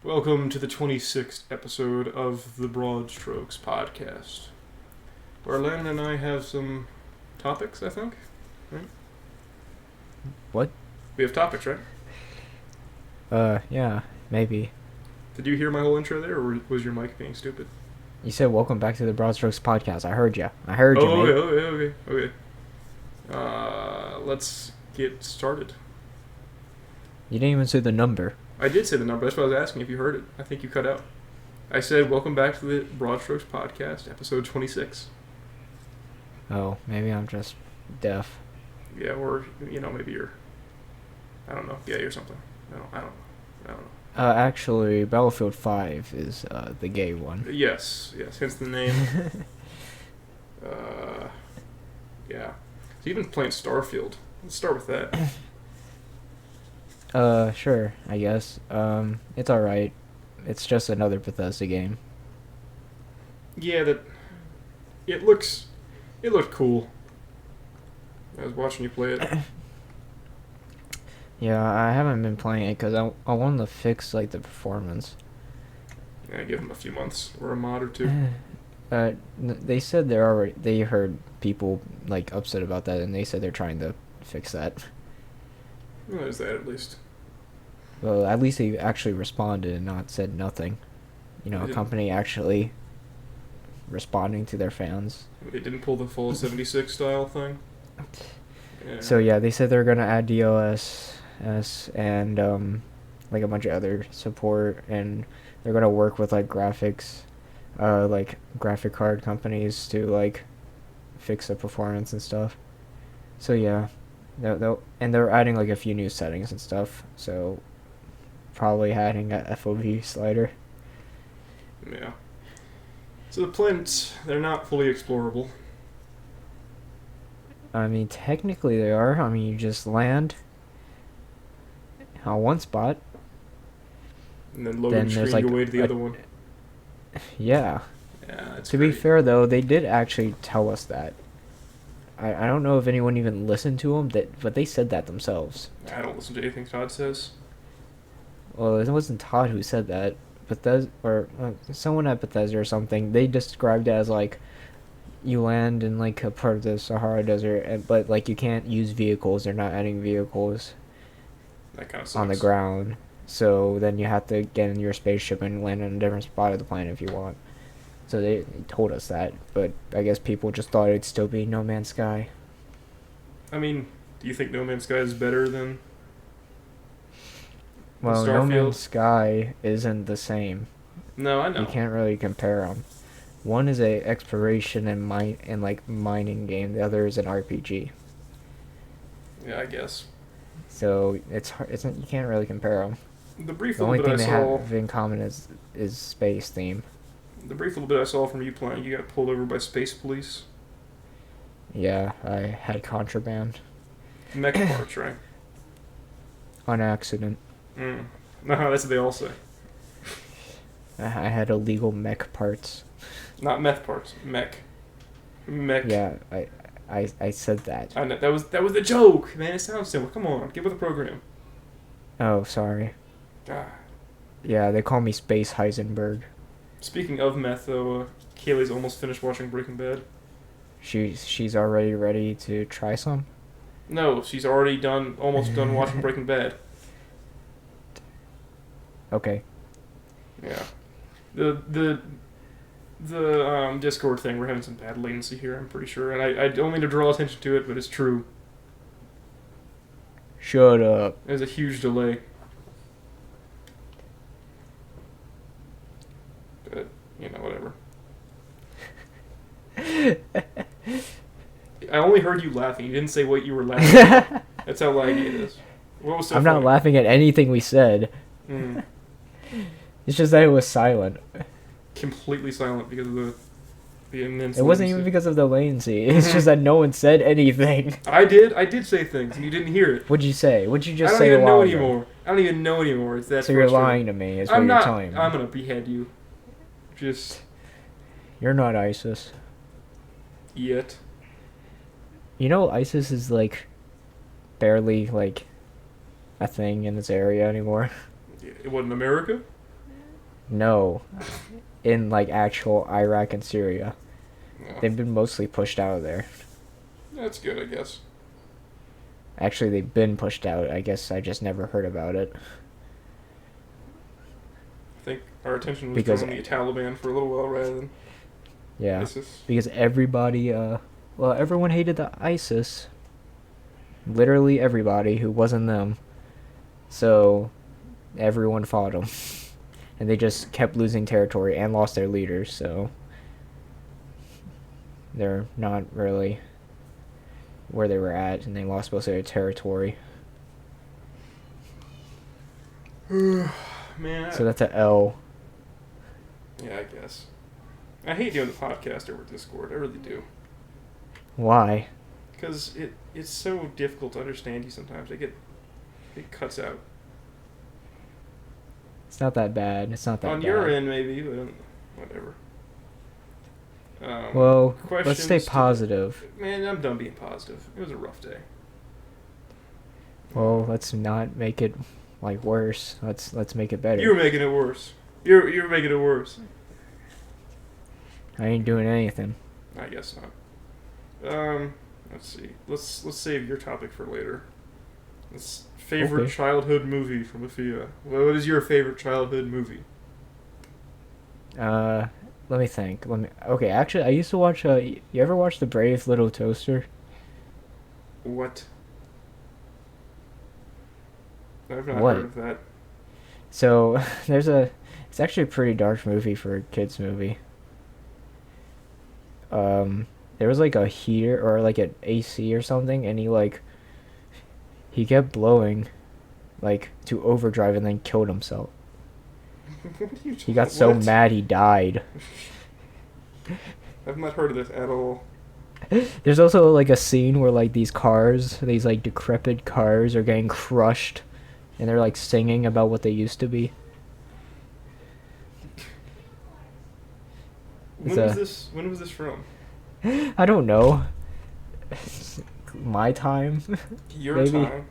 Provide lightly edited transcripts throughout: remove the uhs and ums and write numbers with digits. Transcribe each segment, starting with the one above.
Welcome to the 26th episode of the BroadStrokes podcast, where Landon and I have some topics, I think, right? What? We have topics, right? Yeah, maybe. Did you hear my whole intro there, or was your mic being stupid? You said welcome back to the BroadStrokes podcast. I heard you. I heard you, mate. Okay. Let's get started. You didn't even say the number. I did say the number, that's why I was asking if you heard it. I think you cut out. I said, welcome back to the BroadStrokes podcast, episode 26. Oh, maybe I'm just deaf. Yeah, or, maybe you're, I don't know, gay or something. I don't know. Actually, Battlefield 5 is, the gay one. Yes, hence the name. Yeah. So you've been playing Starfield. Let's start with that. Sure, I guess. It's alright. It's just another Bethesda game. Yeah, it looked cool. I was watching you play it. Yeah, I haven't been playing it because I wanted to fix, the performance. Yeah, give them a few months or a mod or two. They said they heard people, upset about that, and they said they're trying to fix that. Well, there's that at least. Well, at least they actually responded and not said nothing. A company actually responding to their fans. They didn't pull the full 76 style thing? Yeah. So yeah, they said they're gonna add DLSS and a bunch of other support, and they're gonna work with graphics, graphic card companies to fix the performance and stuff. So yeah, they're adding a few new settings and stuff. So probably adding a FOV slider. Yeah. So the planets, they're not fully explorable. I mean, technically they are. I mean, you just land on one spot. And then loading screen your way to the other one. Yeah. Yeah, it's To be fair, though, they did actually tell us that. I don't know if anyone even listened to them, but they said that themselves. I don't listen to anything Todd says. Well, it wasn't Todd who said that. Bethesda, or someone at Bethesda or something, they described it as you land in a part of the Sahara Desert, but you can't use vehicles. They're not adding vehicles That kind of sucks. on the ground. So then you have to get in your spaceship and land in a different spot of the planet if you want. So they told us that, but I guess people just thought it'd still be No Man's Sky. I mean, do you think No Man's Sky is better than Well, No Starfield? Man's Sky isn't the same. No, I know. You can't really compare them. One is a exploration and mining game. The other is an RPG. Yeah, I guess. So it's hard. You can't really compare them. The brief The little only bit thing I they saw, have in common is space theme. the brief little bit I saw from you playing, you got pulled over by space police. Yeah, I had contraband Mech parts, right? on accident. No, that's what they all say. I had illegal mech parts. Not meth parts. Mech. Yeah, I said that. I know, that was the joke, man. It sounds simple. Come on, get with the program. Oh, sorry. Ah. Yeah, they call me Space Heisenberg. Speaking of meth, though, Kaylee's almost finished watching Breaking Bad. She's already ready to try some? No, she's already almost done watching Breaking Bad. Okay. Yeah. The Discord thing, we're having some bad latency here, I'm pretty sure. And I don't mean to draw attention to it, but it's true. Shut up. There's a huge delay. But, whatever. I only heard you laughing. You didn't say what you were laughing at. That's how laggy it is. What was so I'm funny? not laughing at anything we said. Mm. It's just that it was silent. Completely silent because of the immense It wasn't latency. even because of the latency. It's just that no one said anything. I did say things, and you didn't hear it. What'd you say? What'd you just I don't say even a know while ago? anymore. I don't even know anymore. It's that So you're frustrating. lying to me, is what I'm you're not. telling me. I'm gonna behead you. Just You're not ISIS. yet. You know, ISIS is barely a thing in this area anymore. It wasn't America? No, in like actual Iraq and Syria. Yeah. They've been mostly pushed out of there. That's good, I guess. Actually, they've been pushed out. I guess I just never heard about it. I think our attention was Because drawn to the Taliban for a little while rather than yeah, ISIS. because everybody well, everyone hated the ISIS. Literally everybody who wasn't them. So everyone fought them. And they just kept losing territory and lost their leaders, so they're not really where they were at, and they lost most of their territory. Man. So that's a L. Yeah, I guess. I hate doing the podcast over Discord. I really do. Why? Because it's so difficult to understand you sometimes. It cuts out. It's not that bad. It's not that On bad. your end, maybe, but whatever. Well, let's stay questions positive. Man, I'm done being positive. It was a rough day. Well, let's not make it like worse. Let's make it better. You're making it worse. You're making it worse. I ain't doing anything. I guess not. Let's see. Let's save your topic for later. Favorite Okay. childhood movie from Afia. What is your favorite childhood movie? Let me think. Okay, actually, I used to watch. You ever watch The Brave Little Toaster? What? I've not What? heard of that. So it's actually a pretty dark movie for a kids movie. There was like a heater or like an AC or something, and he kept blowing, like to overdrive, and then killed himself. He got so What? mad he died. I've not heard of this at all. There's also like a scene where like these like decrepit cars are getting crushed, and they're like singing about what they used to be. When was this from? I don't know. My time? Your Maybe. time.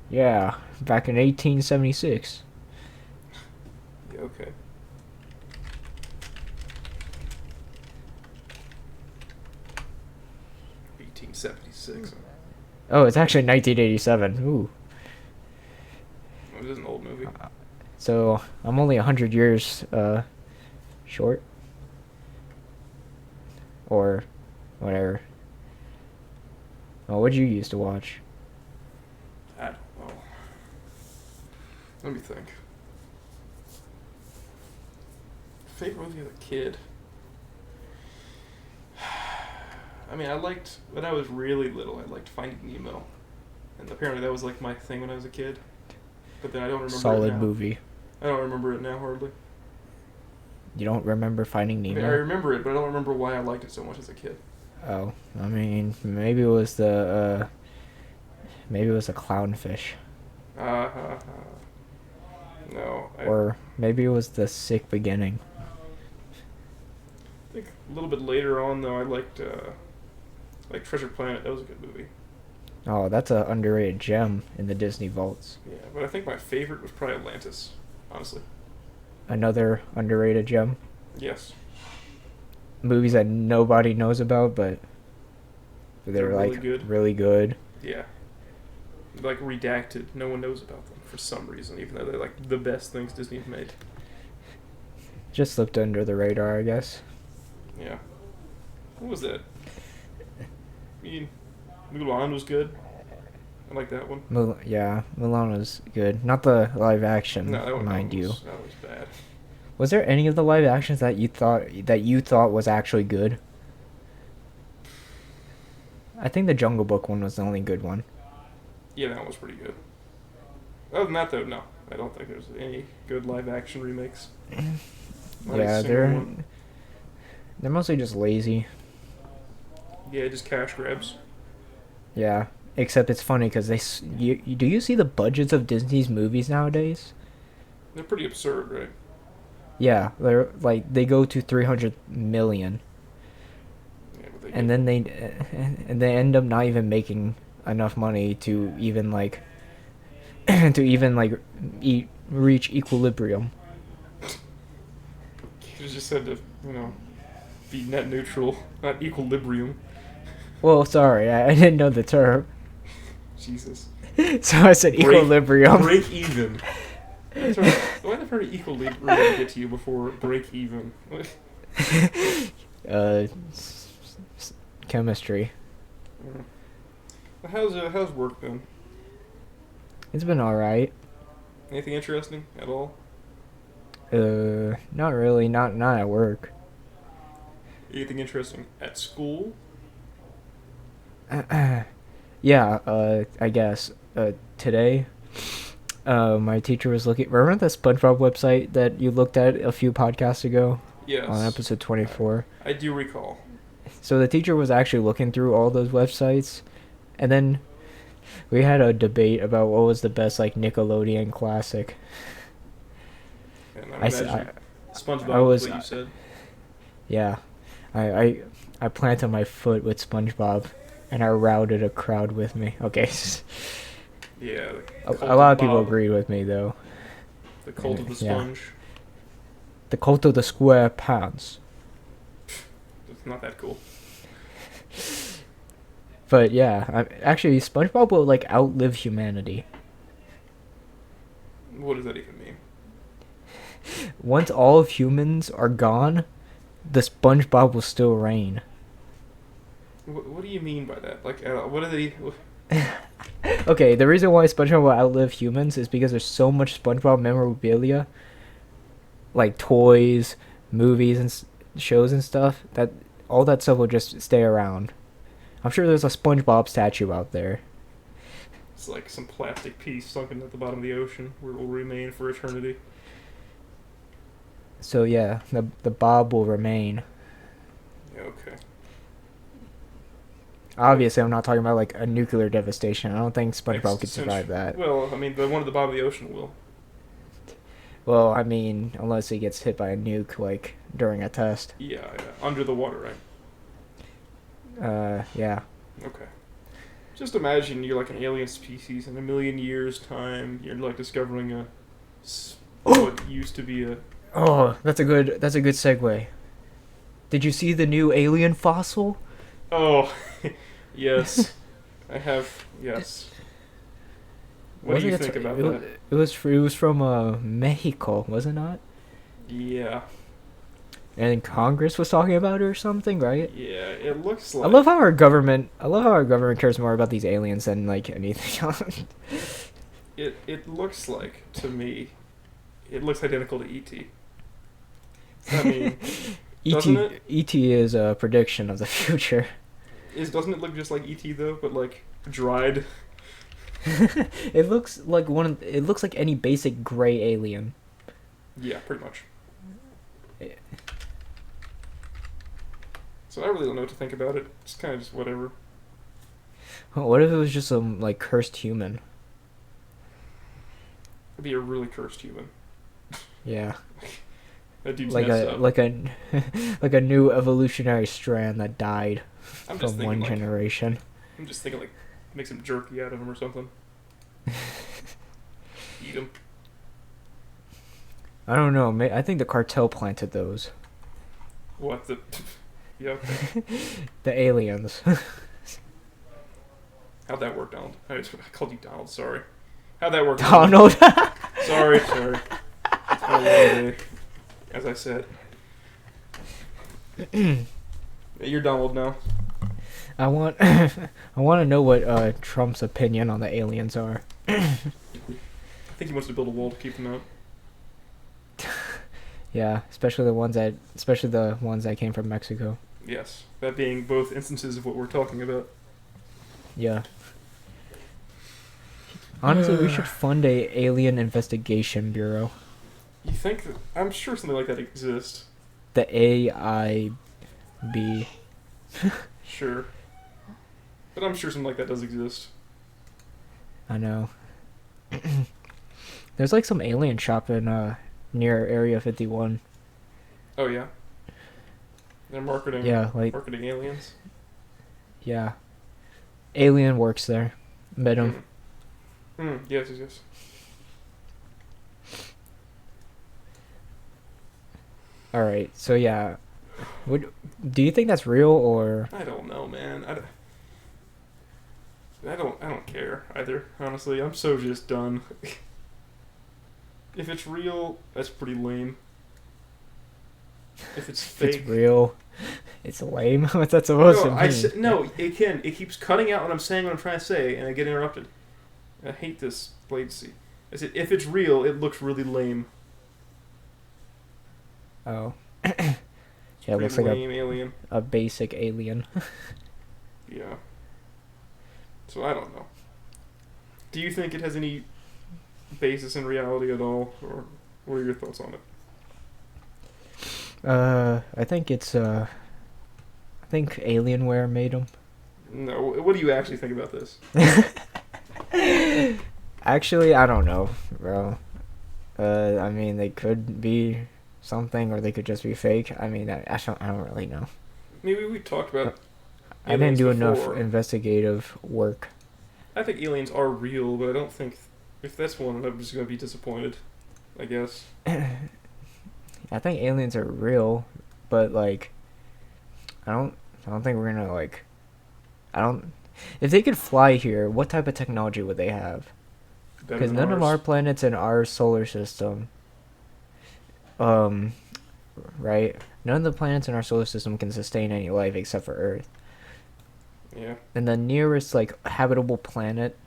Yeah, back in 1876. Yeah, okay. $1876. Oh, it's actually 1987. Ooh. Oh, this is an old movie. So, I'm only 100 years short. Or whatever. Oh, what'd you used to watch? I don't know. Let me think. Favorite movie as a kid? I mean, when I was really little, I liked Finding Nemo. And apparently that was like my thing when I was a kid. But then I don't remember it Solid now. movie. I don't remember it now, hardly. You don't remember Finding I Nemo? mean, I remember it, but I don't remember why I liked it so much as a kid. Oh, I mean, maybe it was the clownfish. No. Or maybe it was the sick beginning. I think a little bit later on, though, I liked Treasure Planet. That was a good movie. Oh, that's a underrated gem in the Disney vaults. Yeah, but I think my favorite was probably Atlantis, honestly. Another underrated gem. Yes. Movies that nobody knows about, but they're really like good. really good. Yeah. Like redacted. No one knows about them for some reason, even though they're like the best things Disney's made. Just slipped under the radar, I guess. Yeah. What was that? I mean, Mulan was good. I like that one. Mulan was good. Not the live action, No, that one mind you. That was bad. Was there any of the live actions that you thought was actually good? I think the Jungle Book one was the only good one. Yeah, that one was pretty good. Other than that, though, no. I don't think there's any good live action remakes. Not a Yeah, single one. they're mostly just lazy. Yeah, just cash grabs. Yeah, except it's funny because do you see the budgets of Disney's movies nowadays? They're pretty absurd, right? Yeah, they go to 300 million, Yeah, but and then they end up not even making enough money to even reach equilibrium. was just said to, be net neutral, not equilibrium. Well, sorry, I didn't know the term. Jesus. So I said equilibrium. Break even. Why the very equilibrium get to you before break even? Chemistry. How's work been? It's been alright. Anything interesting at all? Not really. Not at work. Anything interesting at school? Yeah. I guess. Today, my teacher was looking. Remember the SpongeBob website that you looked at a few podcasts ago? Yes. On episode 24. I do recall. So the teacher was actually looking through all those websites, and then we had a debate about what was the best Nickelodeon classic. And I imagine SpongeBob I was what you said. Yeah, I planted my foot with SpongeBob, and I routed a crowd with me. Okay. Yeah. A lot of people agreed with me though. The cult of the sponge. Yeah. The cult of the square pants. It's not that cool. But yeah, actually SpongeBob will outlive humanity. What does that even mean? Once all of humans are gone, the SpongeBob will still reign. What do you mean by that? What are they? Okay, the reason why SpongeBob will outlive humans is because there's so much SpongeBob memorabilia, like toys, movies, and shows and stuff, that all that stuff will just stay around. I'm sure there's a SpongeBob statue out there. It's like some plastic piece sunken at the bottom of the ocean where it will remain for eternity. So yeah, the Bob will remain. Yeah, okay. Obviously, I'm not talking about a nuclear devastation. I don't think SpongeBob could survive that. Well, I mean, the one at the bottom of the ocean will. Well, I mean, unless he gets hit by a nuke, during a test. Yeah. Under the water, right? Yeah. Okay. Just imagine you're an alien species in a million years' time. You're discovering what used to be a. Oh, that's a good segue. Did you see the new alien fossil? Oh, yes. I have. Yes. What do you think about that? It was from Mexico, was it not? Yeah. And Congress was talking about it or something, right? Yeah, it looks like. I love how our government cares more about these aliens than anything else. It looks like, to me, it looks identical to E.T. I mean, doesn't it? E.T. is a prediction of the future. Doesn't it look just like E.T. though, but dried? It looks like it looks like any basic gray alien. Yeah, pretty much. So I really don't know what to think about it. It's kind of just whatever. What if it was just some cursed human? It'd be a really cursed human. Yeah. That dude's messed up. like a new evolutionary strand that died from one generation. I'm just thinking make some jerky out of him or something. Eat him. I don't know. I think the cartel planted those. What the? Yeah. Okay. The aliens. How'd that work, Donald? I called you Donald. Sorry. How'd that work, Donald? Sorry. It's been a long day, as I said. You're Donald now. I want to know what Trump's opinion on the aliens are. I think he wants to build a wall to keep them out. Yeah, especially the ones that came from Mexico. Yes, that being both instances of what we're talking about. Yeah. Honestly, we should fund a alien investigation bureau. You think that? I'm sure something like that exists. The AIB. Sure. But I'm sure something like that does exist. I know. There's some alien shop in near Area 51. Oh yeah. They're marketing. Yeah, marketing aliens. Yeah. Alien works there. Met him. Yes. All right. So yeah, would do you think that's real or? I don't know, man. I don't care either. Honestly, I'm so just done. If it's real, that's pretty lame. If it's If it's fake, real, it's lame. What's that supposed no, to mean? no. It can. It keeps cutting out when I'm saying what I'm trying to say, and I get interrupted. I hate this latency. I said if it's real, it looks really lame. Oh. It's Yeah, it pretty looks like lame alien. a basic alien. Yeah. So I don't know. Do you think it has any basis in reality at all, or what are your thoughts on it? I think I think Alienware made them. No. What do you actually think about this? Actually, I don't know, bro. I mean, they could be something, or they could just be fake. I mean, I don't really know. Maybe we talked about. I didn't aliens do enough before. investigative work. I think aliens are real, but I don't think if that's one, I'm just gonna be disappointed. I guess. I think aliens are real, but like, I don't, I don't think we're gonna like, I don't. If they could fly here, what type of technology would they have? Better Because than none of our ours. planets in our solar system, um, right? None of the planets in our solar system can sustain any life except for Earth. Yeah. And the nearest like habitable planet,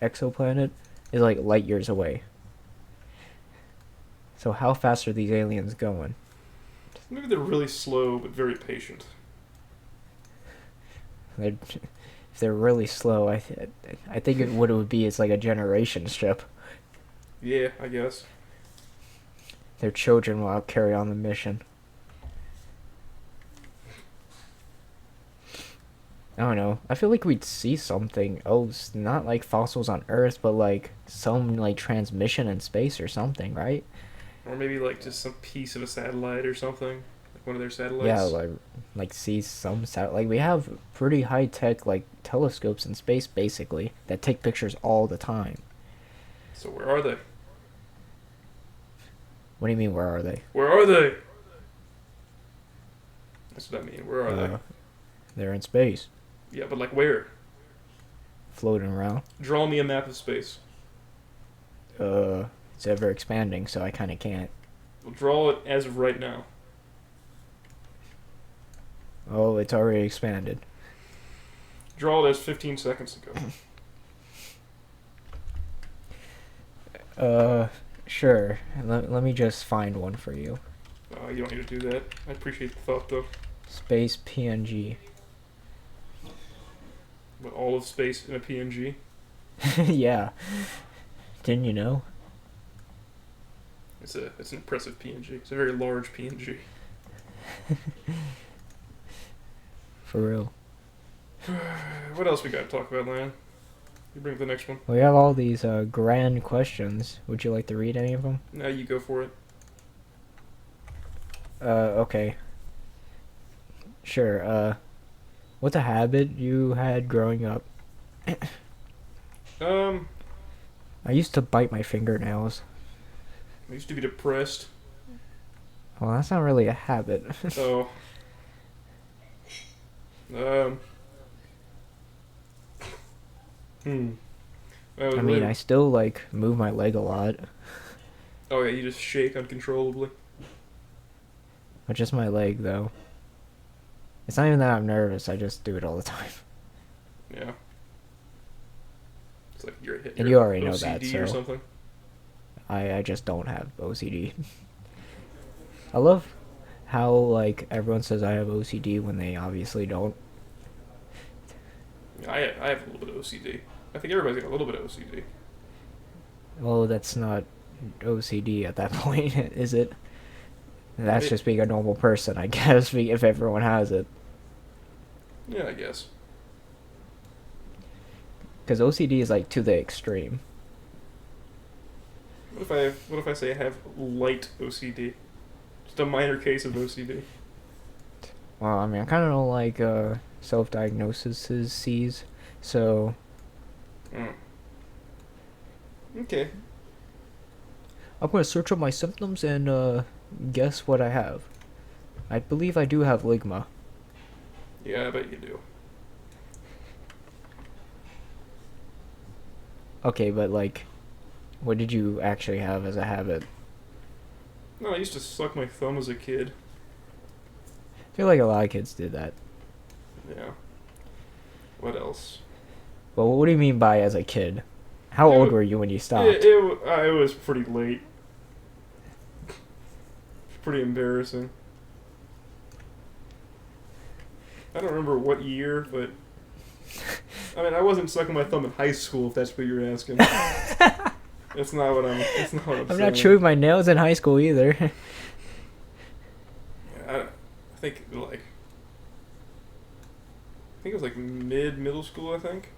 exoplanet, is like light years away. So how fast are these aliens going? Maybe they're really slow but very patient. They're, if they're really slow, I think what it would be is like a generation ship. Yeah, I guess. Their children will carry on the mission. I don't know. I feel like we'd see something else, not like fossils on Earth, but like some like transmission in space or something, right? Or maybe like just some piece of a satellite or something, like one of their Yeah, satellites. like see some like we have pretty high tech like telescopes in space basically that take pictures all the time. So where are they? What do you mean? Where are they? Where are they? That's what I mean. Where are they? Uh, they're in space, Yeah, but like where? floating around. Draw me a map of space. It's ever expanding, so I kind of can't. Well, draw it as of right now. Oh, it's already expanded. Draw it as 15 seconds ago. Sure. Let me just find one for you. You don't need to do that. I appreciate the thought though. Space PNG. But all of space in a PNG. Yeah. Didn't you know? It's an impressive PNG. It's a very large PNG. For real. What else we got to talk about, Lion? You bring up the next one. We have all these grand questions. Would you like to read any of them? Now you go for it. Okay. Sure. What's a habit you had growing up? Um, I used to bite my fingernails. I used to be depressed. Well, that's not really a habit. So, um, hmm. I mean, I still like move my leg a lot, Oh yeah, you just shake uncontrollably. but just my leg though. It's not even that I'm nervous. I just do it all the time. Yeah. It's like you're And you already know OCD that, or so something. I just don't have OCD. I love how like everyone says I have OCD when they obviously don't. I have a little bit of OCD. I think everybody's got a little bit of OCD. Well, that's not OCD at that point, is it? That's just being a normal person, I guess, if everyone has it. Yeah, I guess. Because OCD is like to the extreme. What if I say I have light OCD? Just a minor case of OCD. Well, I mean, I kind of don't like self-diagnoses, so Mm. Okay. I'm gonna search up my symptoms and guess what I have. I believe I do have Ligma. Yeah, I bet you do. Okay, but like, what did you actually have as a habit? No, I used to suck my thumb as a kid. I feel like a lot of kids did that. Yeah. What else? But what do you mean by as a kid? How It, old wa- were you when you it, stopped? it, wa- it was pretty late. It's pretty embarrassing. I don't remember what year, but I mean, I wasn't sucking my thumb in high school. If that's what you're asking, that's not what I'm. That's not what I'm I'm saying. not chewing my nails in high school either. Yeah, I think like it was like middle school. I think.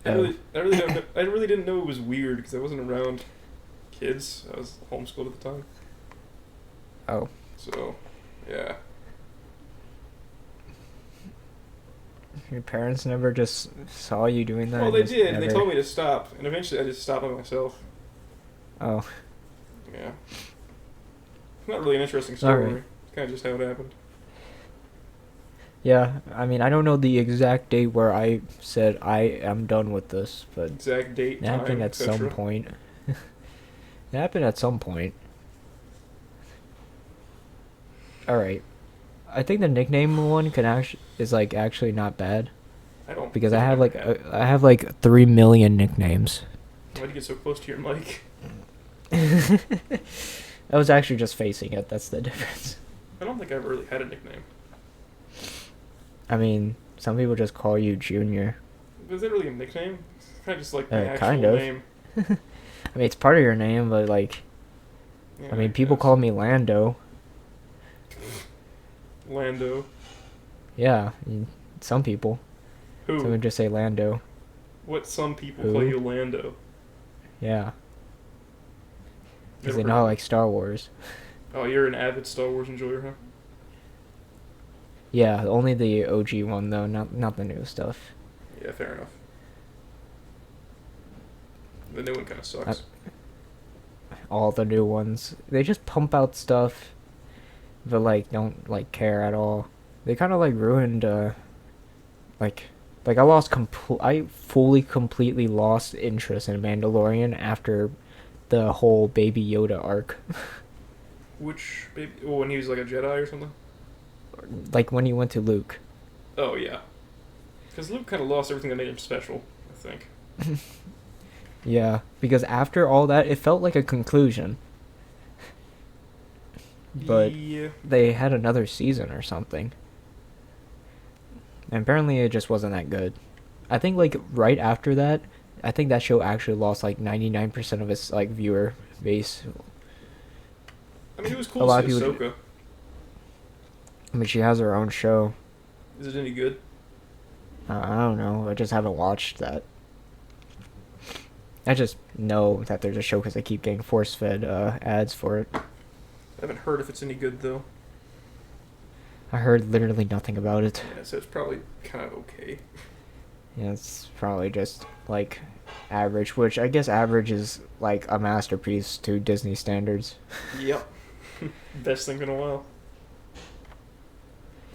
Oh. I really don't. I really didn't know it was weird because I wasn't around kids. I was homeschooled at the time. Oh. So, yeah. Your parents never just saw you doing that? Well, and they just did. They never- told me to stop, and eventually I just stopped by myself. Oh. Yeah. It's not really an interesting story. Alright. It's kind of just how it happened. Yeah, I mean, I don't know the exact date where I said I am done with this, but Exact date, it happened time, at some etc. point. It happened at some point. Alright. I think the nickname one can actually is like actually not bad I don't. because I think have ever like had. I have like 3 million nicknames. Why'd you get so close to your mic? I was actually just facing it. That's the difference. I don't think I ever really had a nickname. I mean, some people just call you Junior. Was it really a nickname? It's kind of just like my actual Kind of. name. I mean, it's part of your name, but like, Yeah, I mean, people guess. call me Lando. Lando. Yeah, some people. Who? Some would just say Lando. What some people Who? call you Lando? Yeah, because Never they know I heard. like Star Wars. Oh, you're an avid Star Wars enjoyer, huh? Yeah, only the OG one though, not the new stuff. Yeah, fair enough. The new one kind of sucks. All the new ones, they just pump out stuff, but like don't like care at all. They kind of like ruined like I fully completely lost interest in Mandalorian after the whole Baby Yoda arc. Which baby? Oh, when he was like a Jedi or something? Like when he went to Luke. Oh, yeah. Because Luke kind of lost everything that made him special, I think. Yeah, because after all that, it felt like a conclusion. But Yeah. they had another season or something. And apparently it just wasn't that good. I think like right after that, I think that show actually lost like 99% of its like viewer base. I mean, it was A cool lot to see of people Ahsoka. I mean, she has her own show. Is it any good? I don't know. I just haven't watched that. I just know that there's a show because I keep getting force-fed ads for it. I haven't heard if it's any good, though. I heard literally nothing about it. Yeah, so it's probably kind of okay. Yeah, it's probably just like average, which I guess average is like a masterpiece to Disney standards. Yep. Best thing in a while.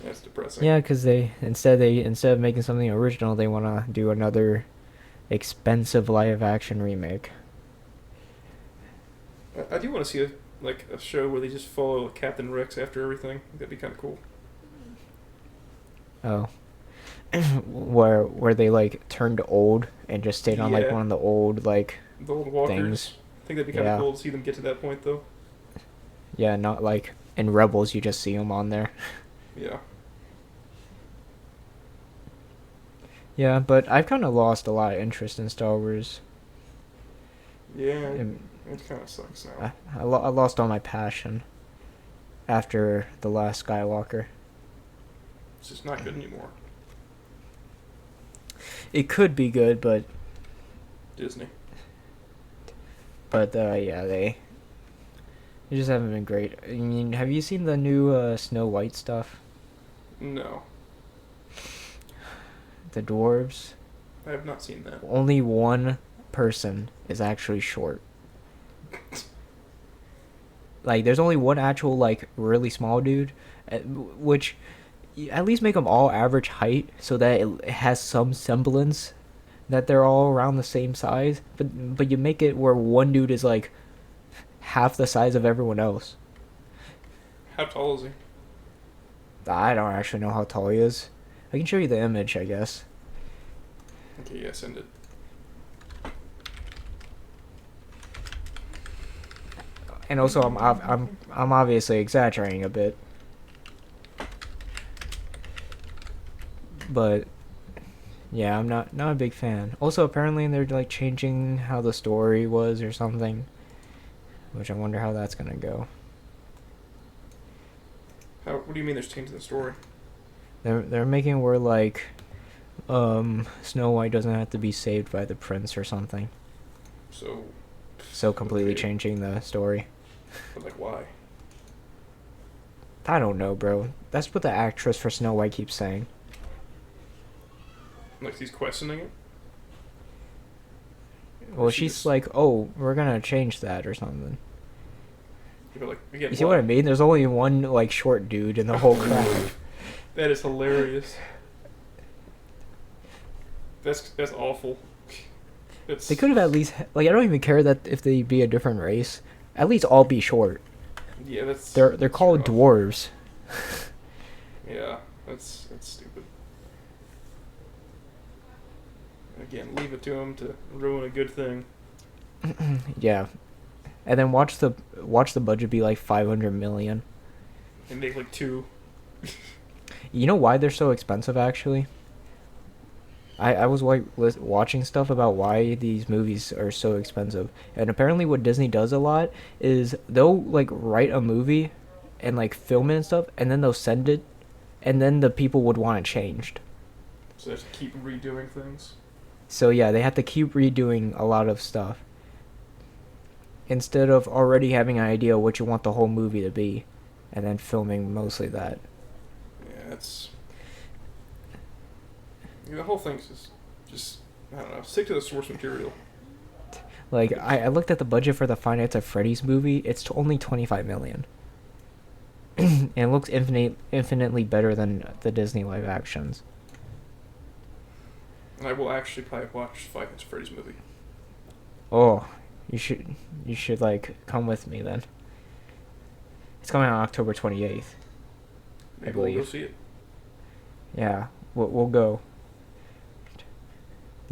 That's depressing. Yeah, because instead of making something original, they want to do another expensive live action remake. I do want to see a show where they just follow Captain Rex after everything. That'd be kind of cool. Oh, where they like turned old and just stayed on like Yeah. one of the old like The old walkers. things. I think that'd be kind of Yeah. cool to see them get to that point, though. Yeah, not like in Rebels you just see them on there. Yeah. Yeah, but I've kind of lost a lot of interest in Star Wars. Yeah. And It kind of sucks now. I lost all my passion after The Last Skywalker. It's just not good anymore. It could be good, but Disney. yeah, they just haven't been great. I mean, have you seen the new Snow White stuff? No. The dwarves? I have not seen that. Only one person is actually short. Like, there's only one actual like really small dude, which at least make them all average height so that it has some semblance that they're all around the same size. But you make it where one dude is like half the size of everyone else. How tall is he? I don't actually know how tall he is. I can show you the image, I guess. Okay, yeah, send it. And also, I'm obviously exaggerating a bit, but yeah, I'm not a big fan. Also, apparently they're like changing how the story was or something, which I wonder how that's gonna go. What do you mean there's changing the story? They're making where like Snow White doesn't have to be saved by the prince or something. So completely okay. changing the story. But like, why? I don't know, bro. That's what the actress for Snow White keeps saying. Like he's questioning it? Well, she's like, "Oh, we're gonna change that or something." Yeah, but like, again, You see what I mean? There's only one like short dude in the whole crowd. That is hilarious. That's awful. They could have at least like I don't even care that if they be a different race. At least all be short. Yeah, that's. They're called dwarves. Yeah, that's stupid. Again, leave it to them to ruin a good thing. Yeah, and then watch the budget be like 500 million. And make like 2. You know why they're so expensive? Actually, I was like watching stuff about why these movies are so expensive, and apparently what Disney does a lot is they'll like write a movie, and like film it and stuff, and then they'll send it, and then the people would want it changed. So they have to keep redoing things. So yeah, they have to keep redoing a lot of stuff. Instead of already having an idea of what you want the whole movie to be, and then filming mostly that. Yeah, it's... the whole thing's just I don't know, stick to the source material. Like, I looked at the budget for the Five Nights at Freddy's movie, it's only 25 million. And it looks infinitely better than the Disney live actions. I will actually probably watch Five Nights at Freddy's movie. Oh, you should like come with me then. It's coming out October 28th. Maybe we'll go see it. Yeah, we'll go.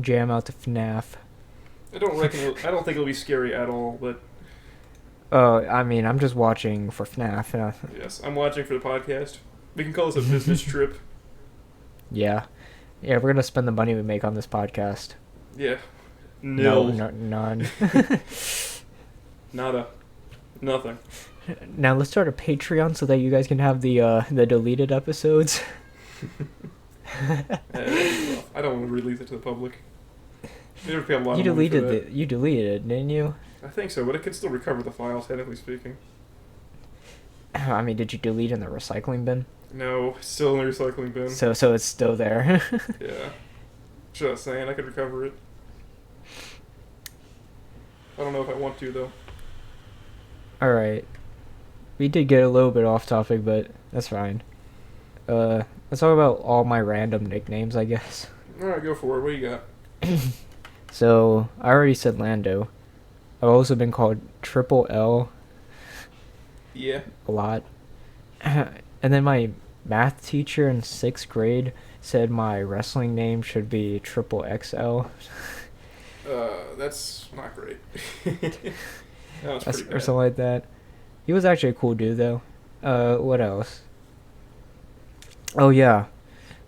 Jam out to FNAF. I don't think it'll be scary at all, but... I mean, I'm just watching for FNAF. Yes, I'm watching for the podcast. We can call this a business trip. Yeah. Yeah, we're gonna spend the money we make on this podcast. Yeah. Nil. No, none. Nada. Nothing. Now let's start a Patreon so that you guys can have the deleted episodes. I don't want to release it to the public. They would pay a lot You of money for deleted that. you deleted it, didn't you? I think so, but it can still recover the files, technically speaking. I mean, did you delete in the recycling bin? No, it's still in the recycling bin. So it's still there. Yeah. Just saying, I could recover it. I don't know if I want to, though. Alright. We did get a little bit off topic, but that's fine. Let's talk about all my random nicknames, I guess. Alright, go for it. What do you got? So, I already said Lando. I've also been called Triple L. Yeah. A lot. And then my math teacher in 6th grade said my wrestling name should be Triple XL. That's not great. That was pretty bad. Or something like that. He was actually a cool dude, though. What else? Oh, yeah.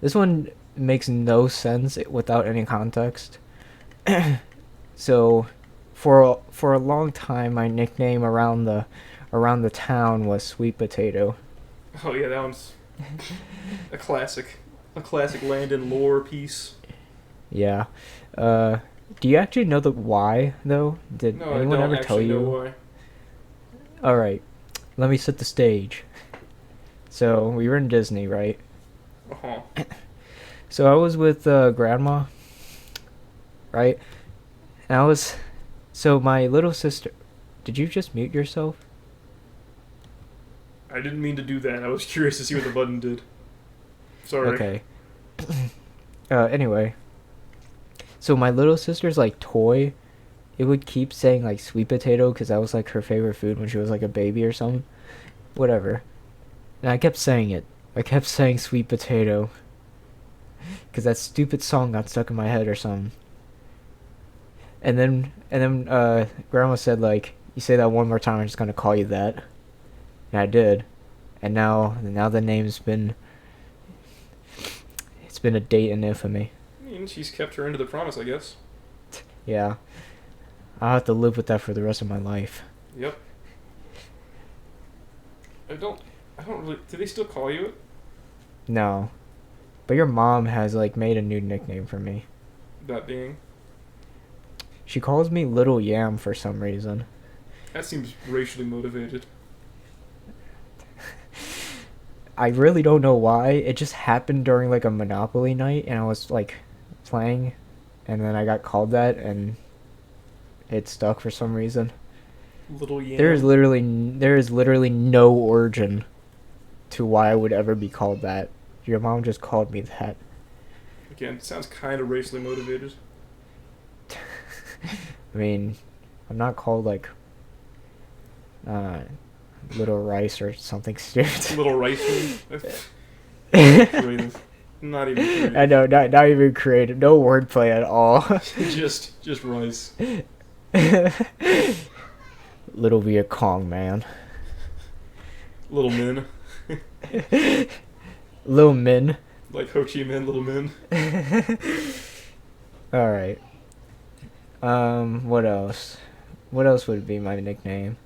This one makes no sense without any context. So, for a long time, my nickname around the town was Sweet Potato. Oh yeah, that one's a classic Landon lore piece. Yeah. Do you actually know the why though? Did No, anyone I don't ever tell actually you? know why. All right, let me set the stage. So we were in Disney, right? Uh-huh. So I was with grandma, right? And so my little sister. Did you just mute yourself? I didn't mean to do that. I was curious to see what the button did. Sorry. Okay. Anyway. So my little sister's like toy, it would keep saying like sweet potato because that was like her favorite food when she was like a baby or something. Whatever. And I kept saying it. I kept saying sweet potato. Because that stupid song got stuck in my head or something. And then Grandma said like, you say that one more time, I'm just gonna call you that. And I did. And now the name's been, it's been a date in infamy. I mean, she's kept her end of the promise, I guess. Yeah. I'll have to live with that for the rest of my life. Yep. I don't really. Do they still call you it? No. But your mom has like made a new nickname for me. That being? She calls me Little Yam for some reason. That seems racially motivated. I really don't know why. It just happened during like a Monopoly night and I was like playing and then I got called that and it stuck for some reason. Little Yam. There is literally no origin to why I would ever be called that. Your mom just called me that. Again, it sounds kind of racially motivated. I mean, I'm not called like Little Rice or something stupid. Little Rice. Creative. Not even creative. I know, not even creative. No wordplay at all. just rice. Little Viet Cong, man. Little Min. Lil Min. Like Ho Chi Minh, Little Min. Alright. What else? What else would be my nickname?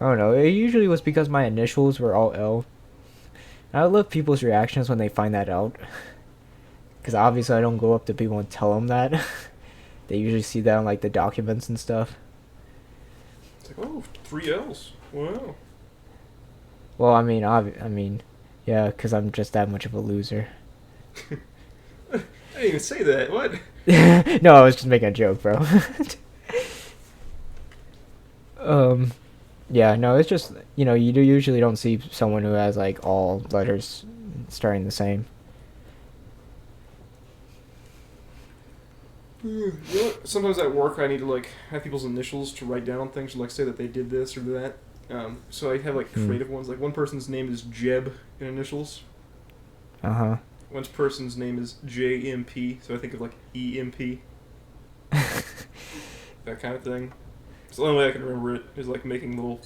I don't know. It usually was because my initials were all L. I love people's reactions when they find that out. Because obviously I don't go up to people and tell them that. They usually see that on like the documents and stuff. It's like, oh, 3 L's. Wow. Well, I mean, yeah, because I'm just that much of a loser. I didn't even say that. What? No, I was just making a joke, bro. Yeah, no, it's just, you usually don't see someone who has, like, all letters starting the same. You know what? Sometimes at work I need to, like, have people's initials to write down things, to, like, say that they did this or that. So I have, like, creative ones. Like, one person's name is Jeb in initials. Uh-huh. One person's name is JMP, so I think of, like, EMP. That kind of thing. It's the only way I can remember it is, like, making little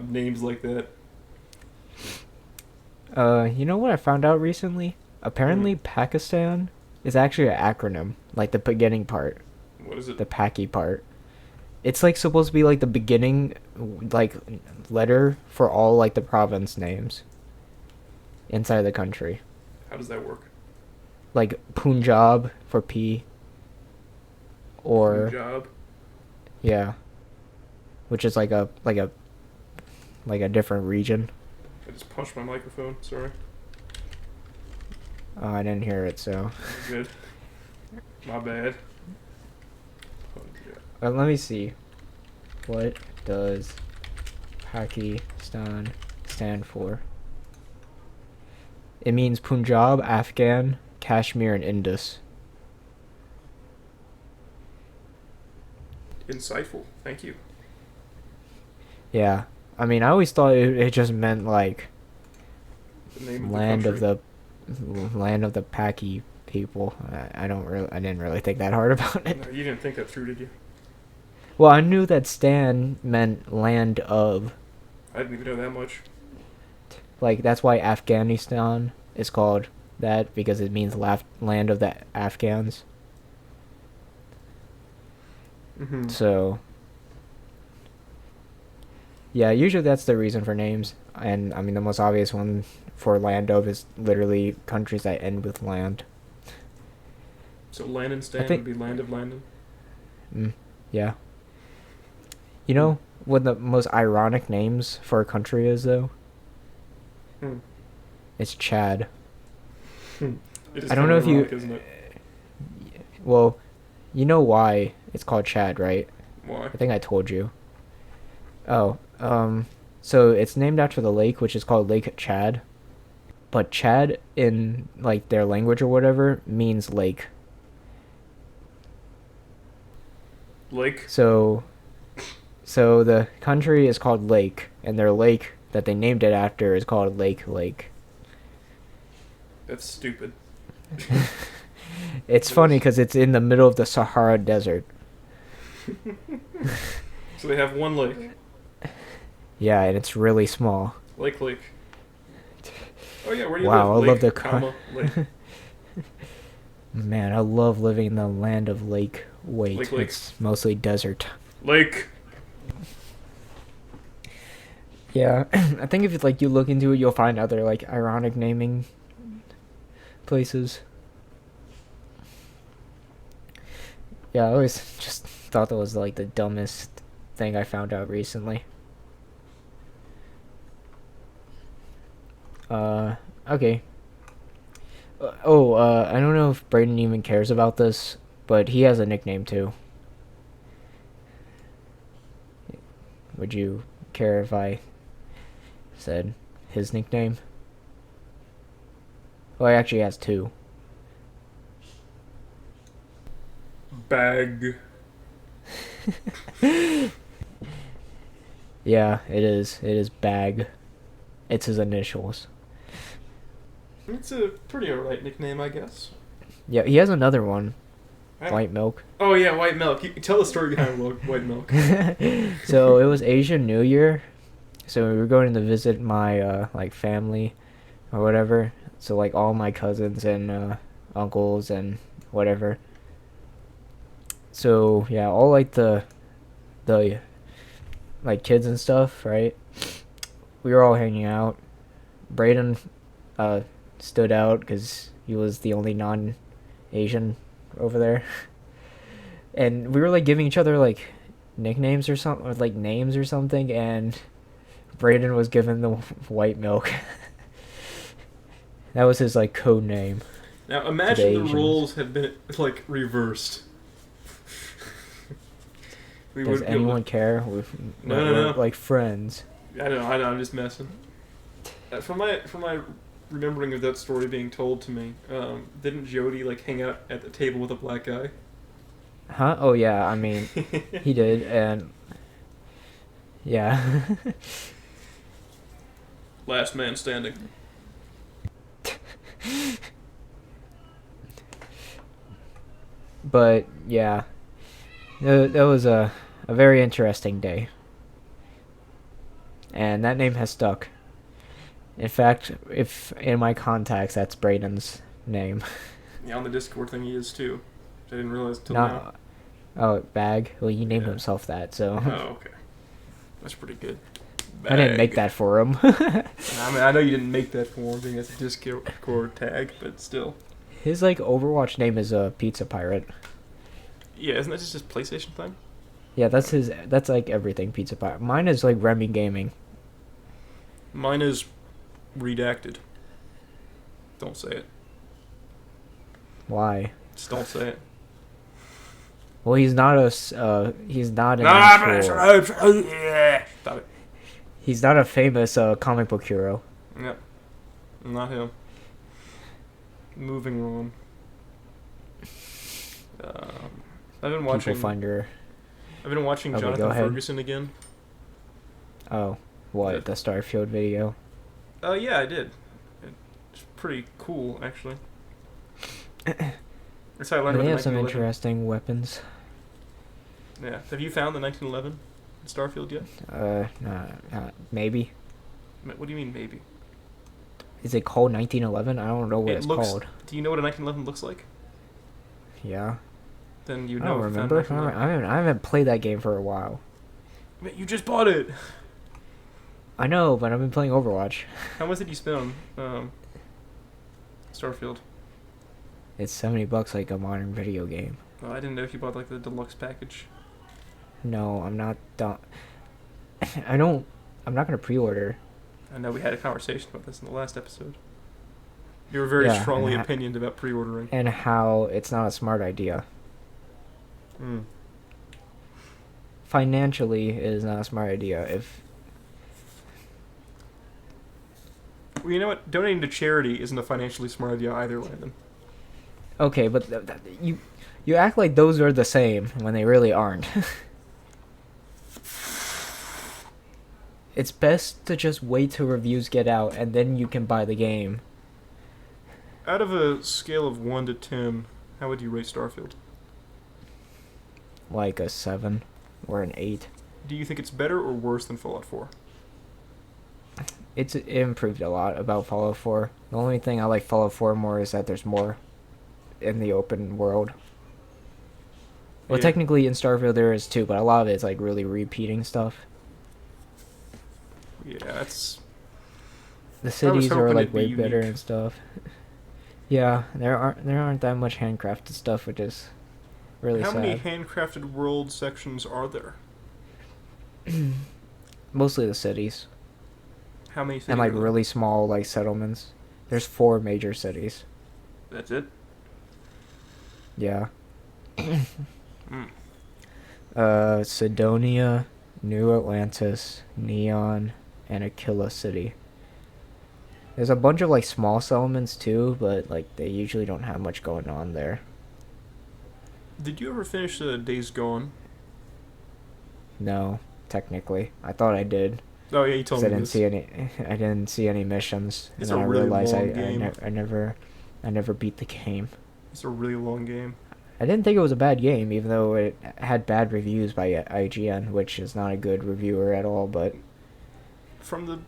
names like that. You know what I found out recently? Apparently Pakistan is actually an acronym, like the beginning part. What is it? The Paki part. It's like supposed to be like the beginning like letter for all like the province names inside the country. How does that work? Like Punjab for P. Or Punjab. Yeah. Which is like a different region. I just punched my microphone, sorry. Oh, I didn't hear it, so. Good. My bad. Let me see. What does Pakistan stand for? It means Punjab, Afghan, Kashmir, and Indus. Insightful. Thank you. Yeah. I mean, I always thought it just meant like The name of land the of the Paki people. I didn't really think that hard about it. No, you didn't think that through, did you? Well, I knew that Stan meant land of. I didn't even know that much. Like, that's why Afghanistan is called that, because it means land of the Afghans. Mm-hmm. So, yeah, usually that's the reason for names. And, I mean, the most obvious one for land of is literally countries that end with land. So Landon would be land of Landon? Yeah. You know what the most ironic names for a country is, though? It's Chad. It is I don't know if ironic, you... Isn't it? Well, you know why it's called Chad, right? Why? I think I told you. Oh, So it's named after the lake, which is called Lake Chad. But Chad in like their language or whatever means lake. Lake. So the country is called Lake, and their lake that they named it after is called Lake. That's stupid. It's funny because it's in the middle of the Sahara Desert. So they have one lake. Yeah, and it's really small. Lake. Oh yeah, where do you Wow, live? I love the comma, lake. Man, I love living in the land of Lake. Wait, Lake. it's mostly desert. Lake. Yeah, I think if you look into it, you'll find other like ironic naming places. Yeah, I always just thought that was like the dumbest thing I found out recently. Okay. I don't know if Brayden even cares about this, but he has a nickname too. Would you care if I said his nickname? Well, he actually has two. Bag. Yeah, it is. It is Bag. It's his initials. It's a pretty alright nickname, I guess. Yeah, he has another one. White Milk. Oh yeah, White Milk. You tell the story behind White Milk. So it was Asian New Year. So we were going to visit my like family or whatever. So like all my cousins and uncles and whatever. So yeah, all like the like kids and stuff, right? We were all hanging out. Brayden stood out because he was the only non-Asian over there. And we were like giving each other like nicknames or something, or like names or something, and Brayden was given the White Milk. That was his like code name. Now imagine the roles had been like reversed. Does anyone care? No. Like friends. I know. I'm just messing. From my remembering of that story being told to me, didn't Jody like hang out at the table with a black guy? Huh? Oh yeah. I mean, he did, and yeah. Last man standing. But yeah, that was a very interesting day, and that name has stuck. In fact, if in my contacts, that's Brayden's name. Yeah, on the Discord thing he is too. I didn't realize until Not, now. Oh, Bag. Well, he named Yeah. himself that, so. Oh, okay. That's pretty good. I didn't make that for him. I mean, I know you didn't make that for him being as a Discord tag, but still. His like Overwatch name is Pizza Pirate. Yeah, isn't that just his PlayStation thing? Yeah, that's his. That's like everything Pizza Pirate. Mine is like Remy Gaming. Mine is redacted. Don't say it. Why? Just don't say it. Well, he's not he's not an actual, Stop it. he's not a famous comic book hero. Yep. Not him. Moving on. I've been watching. People Finder. I've been watching Okay, Jonathan go ahead. Ferguson again. Oh, what? Yeah. The Starfield video? Yeah, I did. It's pretty cool, actually. That's how I learned They about have the some 1911. interesting weapons. Yeah. Have you found the 1911 in Starfield yet? Maybe. What do you mean, maybe? Is it called 1911? I don't know what it's called. Do you know what a 1911 looks like? Yeah. Then you I know. don't if you found remember. 1911. I haven't played that game for a while. Wait, you just bought it. I know, but I've been playing Overwatch. How much did you spend on Starfield? It's $70 like a modern video game. Oh, I didn't know if you bought like the deluxe package. No, I'm not done. I'm not gonna pre-order. I know we had a conversation about this in the last episode. You were very Yeah, strongly and opinioned about pre-ordering. And how it's not a smart idea. Mm. Financially, it is not a smart idea. Well, you know what? Donating to charity isn't a financially smart idea either, Landon. Okay, but you act like those are the same when they really aren't. It's best to just wait till reviews get out and then you can buy the game. Out of a scale of 1 to 10, how would you rate Starfield? Like a 7 or an 8. Do you think it's better or worse than Fallout 4? It improved a lot about Fallout 4. The only thing I like Fallout 4 more is that there's more in the open world. Well, Yeah. technically in Starfield there is too, but a lot of it's like really repeating stuff. Yeah, it's... The cities are hoping like it'd be way better unique. and stuff. Yeah, there aren't that much handcrafted stuff, which is really How sad. many handcrafted world sections are there? Mostly the cities. How many cities And like are there? really small like settlements. There's 4 major cities. That's it? Yeah. Mm. Sidonia, New Atlantis, Neon, and Aquila City. There's a bunch of like small settlements too, but like they usually don't have much going on there. Did you ever finish Days Gone? No, technically. I thought I did. Oh yeah, you told 'Cause me I didn't this. see any. I didn't see any missions, It's and then a I really realized long game. I never beat the game. It's a really long game. I didn't think it was a bad game, even though it had bad reviews by IGN, which is not a good reviewer at all. But From the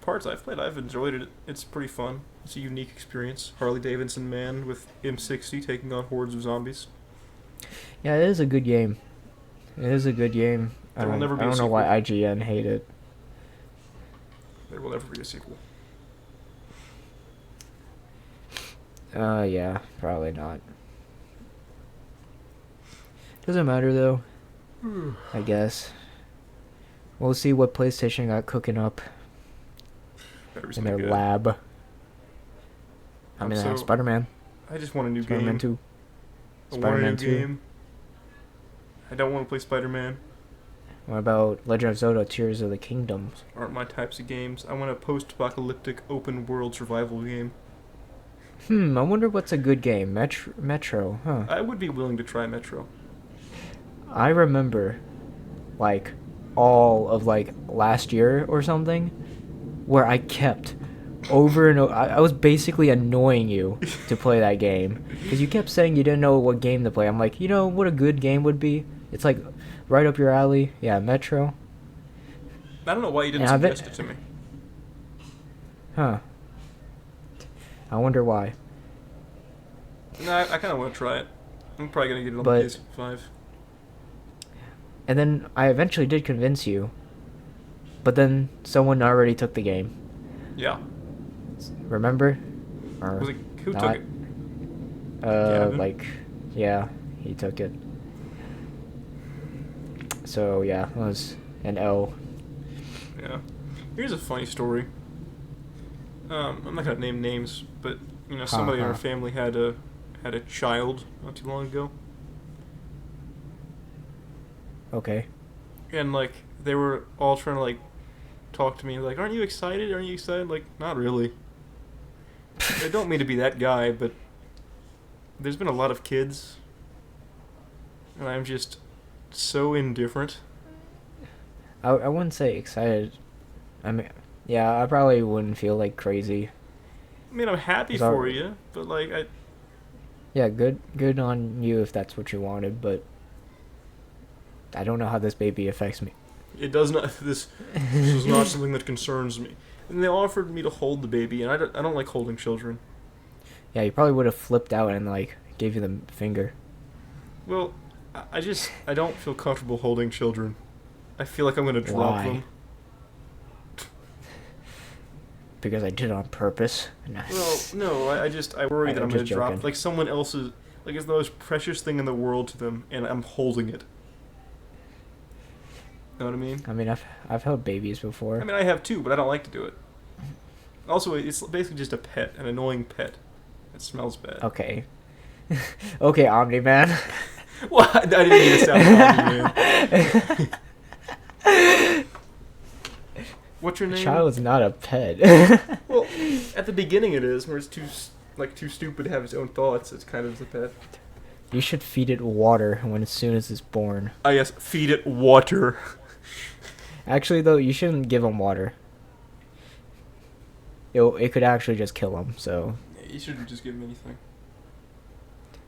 parts I've played, I've enjoyed it. It's pretty fun. It's a unique experience. Harley Davidson man with M60 taking on hordes of zombies. yeah, it is a good game. It is a good game. There will never be I a don't know why IGN hate it. There will never be a sequel. Yeah, probably not. Doesn't matter though. I guess. We'll see what PlayStation got cooking up Better be in something their good. lab. I I'm mean, so- Spider-Man. I just want a new Spider-Man game. 2. I want a new Spider-Man 2. game. I don't want to play Spider-Man. What about Legend of Zelda: Tears of the Kingdom? Aren't my types of games. I want a post-apocalyptic open-world survival game. I wonder what's a good game. Metro, huh? I would be willing to try Metro. I remember, like, all of, like, last year or something, where I kept over and over. I was basically annoying you to play that game. Because you kept saying you didn't know what game to play. I'm like, you know what a good game would be? It's, like, right up your alley. Yeah, Metro. I don't know why you didn't Yeah, I bet- suggest it to me. Huh. I wonder why. No, I kind of want to try it. I'm probably going to get it on But- the PS5. And then I eventually did convince you. But then someone already took the game. Yeah. Remember? Or Was it, who not? took it? Gavin? Like, yeah, he took it. So, yeah, it was an L. Yeah. Here's a funny story. I'm not going to name names, but, you know, somebody in our family had a child not too long ago. Okay. And, like, they were all trying to, like, talk to me, like, aren't you excited? Aren't you excited? Like, not really. I don't mean to be that guy, but there's been a lot of kids, and I'm just so indifferent. I wouldn't say excited. I mean, yeah, I probably wouldn't feel, like, crazy. I mean, I'm happy Is that- for you, but, like, Yeah, good on you if that's what you wanted, but I don't know how this baby affects me. it does not, this is not something that concerns me. And they offered me to hold the baby, and I don't like holding children. Yeah, you probably would have flipped out and, like, gave you the finger. Well, I don't feel comfortable holding children. I feel like I'm going to drop Why? them. Because I did it on purpose. Well, no, I worry that I'm I'm going just to drop, joking. like, someone else's, like, it's the most precious thing in the world to them, and I'm holding it. Know what I mean? I mean, I've held babies before. I mean, I have too, but I don't like to do it. Also, it's basically just a pet, an annoying pet. It smells bad. Okay. Okay, Omni-Man. What? I didn't mean to sound funny, man. What's your A name? child is not a pet. Well, at the beginning it is, where it's too stupid to have its own thoughts. It's kind of the pet. You should feed it water as soon as it's born. Ah, yes, feed it water. Actually, though, you shouldn't give him water. It could actually just kill him. So Yeah, you shouldn't just give him anything.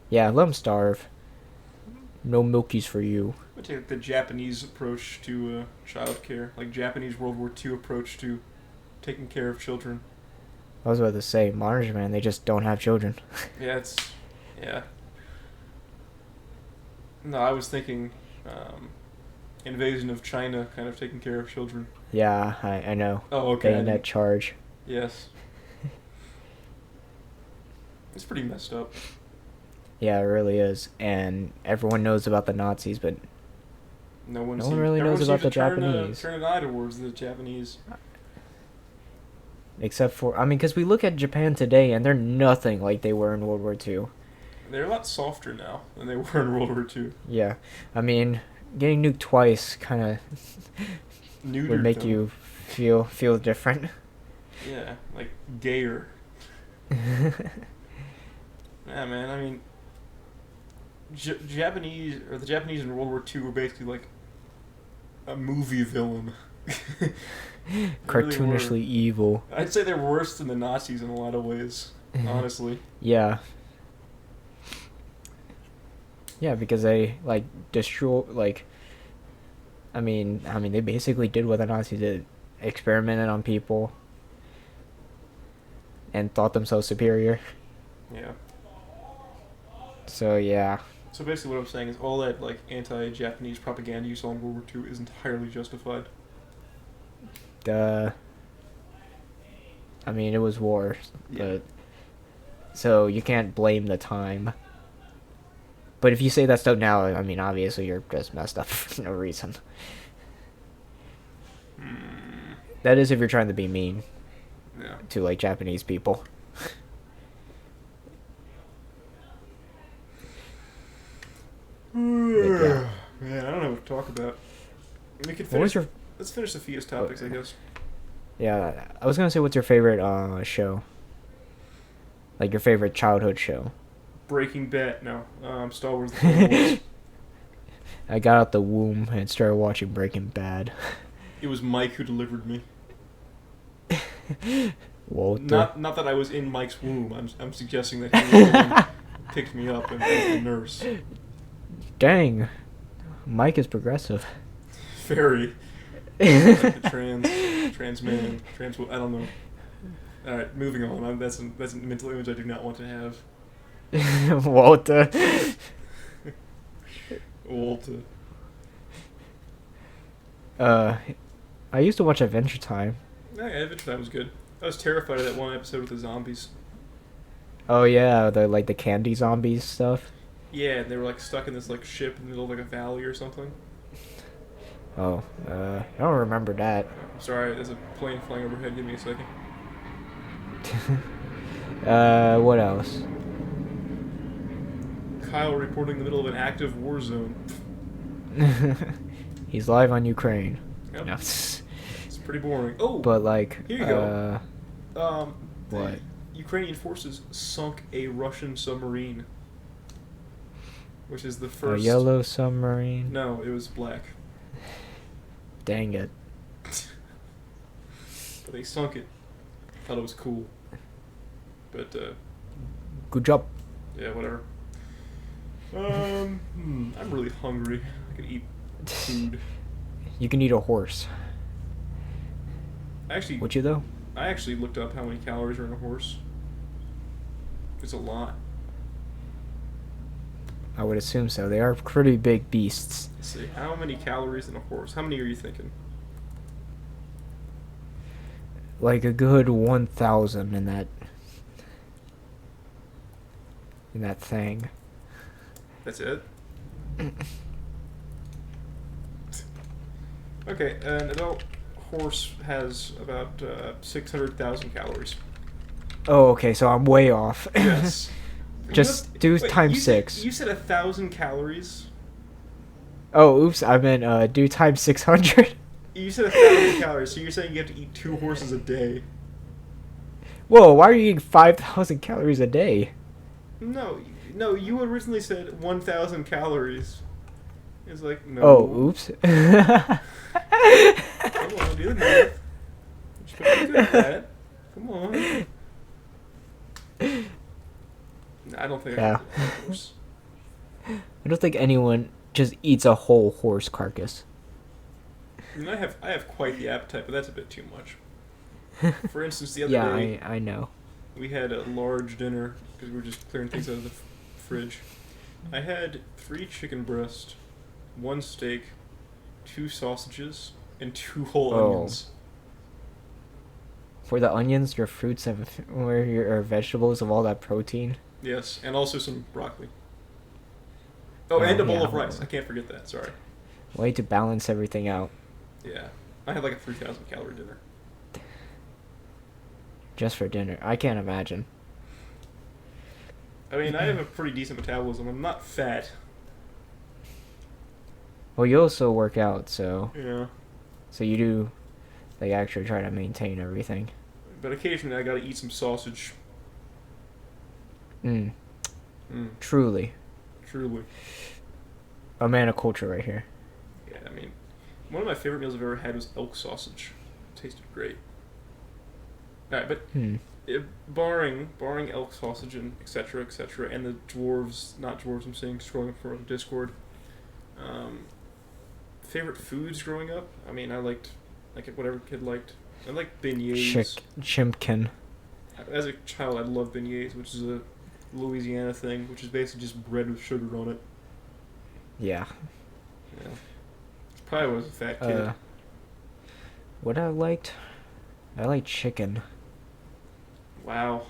yeah, let him starve. No milkies for you. I take the Japanese approach to child care, like Japanese World War II approach to taking care of children. I was about to say, modern Japan, they just don't have children. Yeah. No, I was thinking invasion of China, kind of taking care of children. Yeah, I know. Oh, okay. Bayonet charge. Yes. It's pretty messed up. Yeah, it really is. And everyone knows about the Nazis, but No one really knows about the Japanese. Turn an eye towards the Japanese. except for, I mean, because we look at Japan today, and they're nothing like they were in World War II. They're a lot softer now than they were in World War II. Yeah, I mean, getting nuked twice kind of would make you feel different. Yeah, like gayer. Yeah, man. I mean, the Japanese in World War II were basically like a movie villain. Cartoonishly really evil. I'd say they're worse than the Nazis in a lot of ways, honestly. Yeah. Yeah, because they like destroy I mean they basically did what the Nazis did, experimented on people and thought themselves superior. Yeah. So yeah. So basically what I'm saying is all that like anti-Japanese propaganda you saw in World War II is entirely justified. I mean, it was war, Yeah. but so you can't blame the time. But if you say that stuff now, I mean, obviously you're just messed up for no reason. That is if you're trying to be mean Yeah. to like Japanese people. Yeah. Man, I don't know what to talk about. We could What was finish. your? Let's finish Sophia's topics, I guess. Yeah, I was gonna say, what's your favorite show? Like your favorite childhood show? Breaking Bad. No. Star Wars. The Clone Wars. I got out the womb and started watching Breaking Bad. It was Mike who delivered me. Walter. Not that I was in Mike's womb. I'm suggesting that he was the one who picked me up and was the nurse. Dang, Mike is progressive. Very. Like the trans man, I don't know. All right, moving on. That's a mental image I do not want to have. Walter. Walter. I used to watch Adventure Time. Yeah, Adventure Time was good. I was terrified of that one episode with the zombies. Oh yeah, the candy zombies stuff. Yeah, they were like stuck in this like ship in the middle of like a valley or something. Oh, I don't remember that. Sorry, there's a plane flying overhead. Give me a second. What else? Kyle reporting in the middle of an active war zone. He's live on Ukraine. Yep. No. It's pretty boring. Oh, But like, here you go. What? The Ukrainian forces sunk a Russian submarine, which is the A first. yellow submarine? No, it was black. Dang it. But they sunk it. Thought it was cool. But Good job. yeah, whatever. I'm really hungry. I could eat food. You can eat a horse. Would you though? I actually looked up how many calories are in a horse. It's a lot. I would assume so. They are pretty big beasts. Let's see. How many calories in a horse? How many are you thinking? Like a good 1,000 in that thing. That's it? Okay, an adult horse has about 600,000 calories. Oh, okay, so I'm way off. Yes. Just do times 6. You said 1,000 calories? Oh, oops, I meant do times 600. You said 1,000 calories, so you're saying you have to eat 2 horses a day. Whoa, why are you eating 5,000 calories a day? No, no, you originally said 1,000 calories. It's like, no. Oh, oops. Come on, do the math. You're supposed to be good at that. Come on. I don't think I can do a horse. I don't think anyone just eats a whole horse carcass. I mean, I have quite the appetite, but that's a bit too much. For instance, the other day, Yeah, I know. we had a large dinner because we were just clearing things out of the fridge. I had 3 chicken breasts, 1 steak, 2 sausages, and 2 whole onions. For the onions, your fruits or your vegetables of all that protein. Yes, and also some broccoli. Oh, and a bowl yeah. of rice. I can't forget that. Sorry. Way to balance everything out. Yeah, I had like a 3,000 calorie dinner. Just for dinner. I can't imagine. I mean, I have a pretty decent metabolism. I'm not fat. Well, you also work out, so Yeah. so you do, like, actually try to maintain everything. But occasionally I gotta eat some sausage. Mm. Mm, Truly. truly. A man of culture right here. Yeah, I mean, one of my favorite meals I've ever had was elk sausage. It tasted great. Alright, but barring elk sausage and etc., and the dwarves, not dwarves, I'm saying, scrolling up from Discord. Favorite foods growing up? I mean, I liked, like, whatever kid liked. I liked beignets. Chimpkin. As a child, I loved beignets, which is a Louisiana thing, which is basically just bread with sugar on it. Yeah. Yeah. Probably was a fat kid. What I liked chicken. Wow.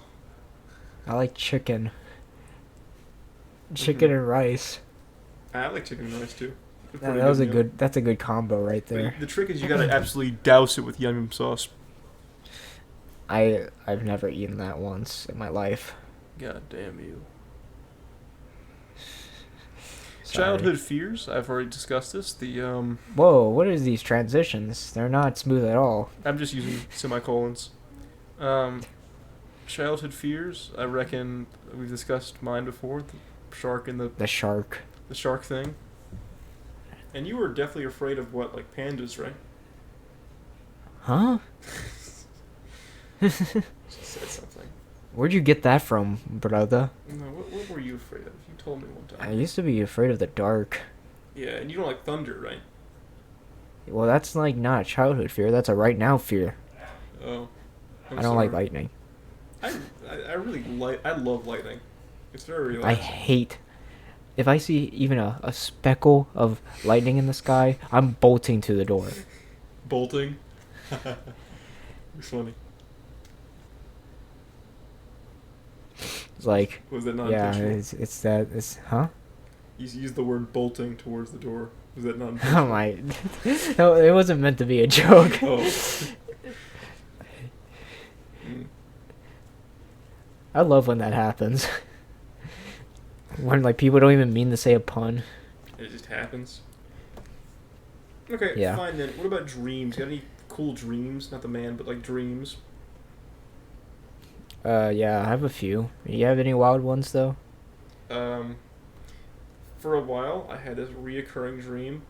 I like chicken. Chicken and rice. I like chicken and rice too. That's a good combo right there. The trick is you gotta absolutely douse it with yum yum sauce. I've never eaten that once in my life. God damn you. Sorry. Childhood fears, I've already discussed this. Whoa, what are these transitions? They're not smooth at all. I'm just using semicolons. Childhood fears, I reckon we've discussed mine before. The shark and the shark. The shark thing. And you were definitely afraid of what, like pandas, right? Huh? Just said something. Where'd you get that from, brother? No, what were you afraid of? You told me one time. I used to be afraid of the dark. Yeah, and you don't like thunder, right? Well, that's like not a childhood fear. That's a right now fear. Oh. I don't like lightning. I really I love lightning. It's very relaxing. I hate. If I see even a speckle of lightning in the sky, I'm bolting to the door. Bolting? It's funny. It's like, Was that not yeah, intentional? it's huh? You used the word bolting towards the door. Was that not Oh intentional? my, no, it wasn't meant to be a joke. Oh. I love when that happens. When like people don't even mean to say a pun. It just happens. Okay, Yeah. fine then. What about dreams? Got any cool dreams? Not the man, but like dreams. Yeah, I have a few. You have any wild ones though? For a while, I had this reoccurring dream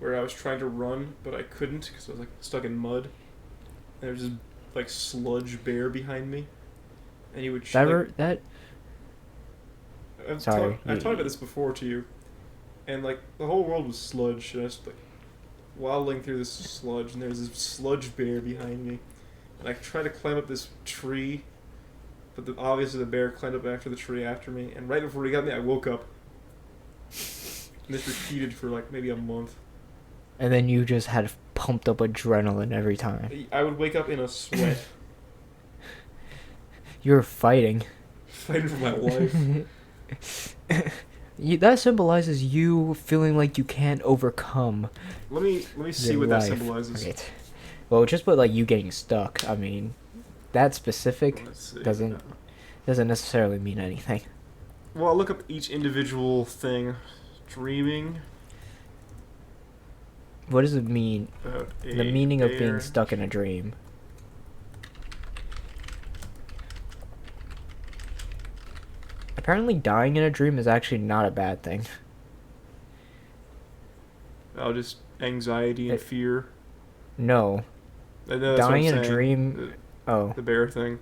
where I was trying to run, but I couldn't because I was like stuck in mud. And there was this like sludge bear behind me, and he would. Sorry. I've talked about this before to you, and like the whole world was sludge, and I was like waddling through this sludge, and there's this sludge bear behind me, and I tried to climb up this tree, but obviously the bear climbed up after the tree after me, and right before he got me, I woke up. And this repeated for like maybe a month. And then you just had pumped up adrenaline every time. I would wake up in a sweat. You were fighting. Fighting for my life. That symbolizes you feeling like you can't overcome. Let me see what that symbolizes. Okay. Well, just put like you getting stuck. I mean, that specific doesn't necessarily mean anything. Well, I'll look up each individual thing. Dreaming. What does it mean? About The a meaning of being bear. stuck in a dream. Apparently, dying in a dream is actually not a bad thing. Oh, just anxiety and It, fear. no, I know that's what I'm dying in a saying. dream. Oh, The bear thing.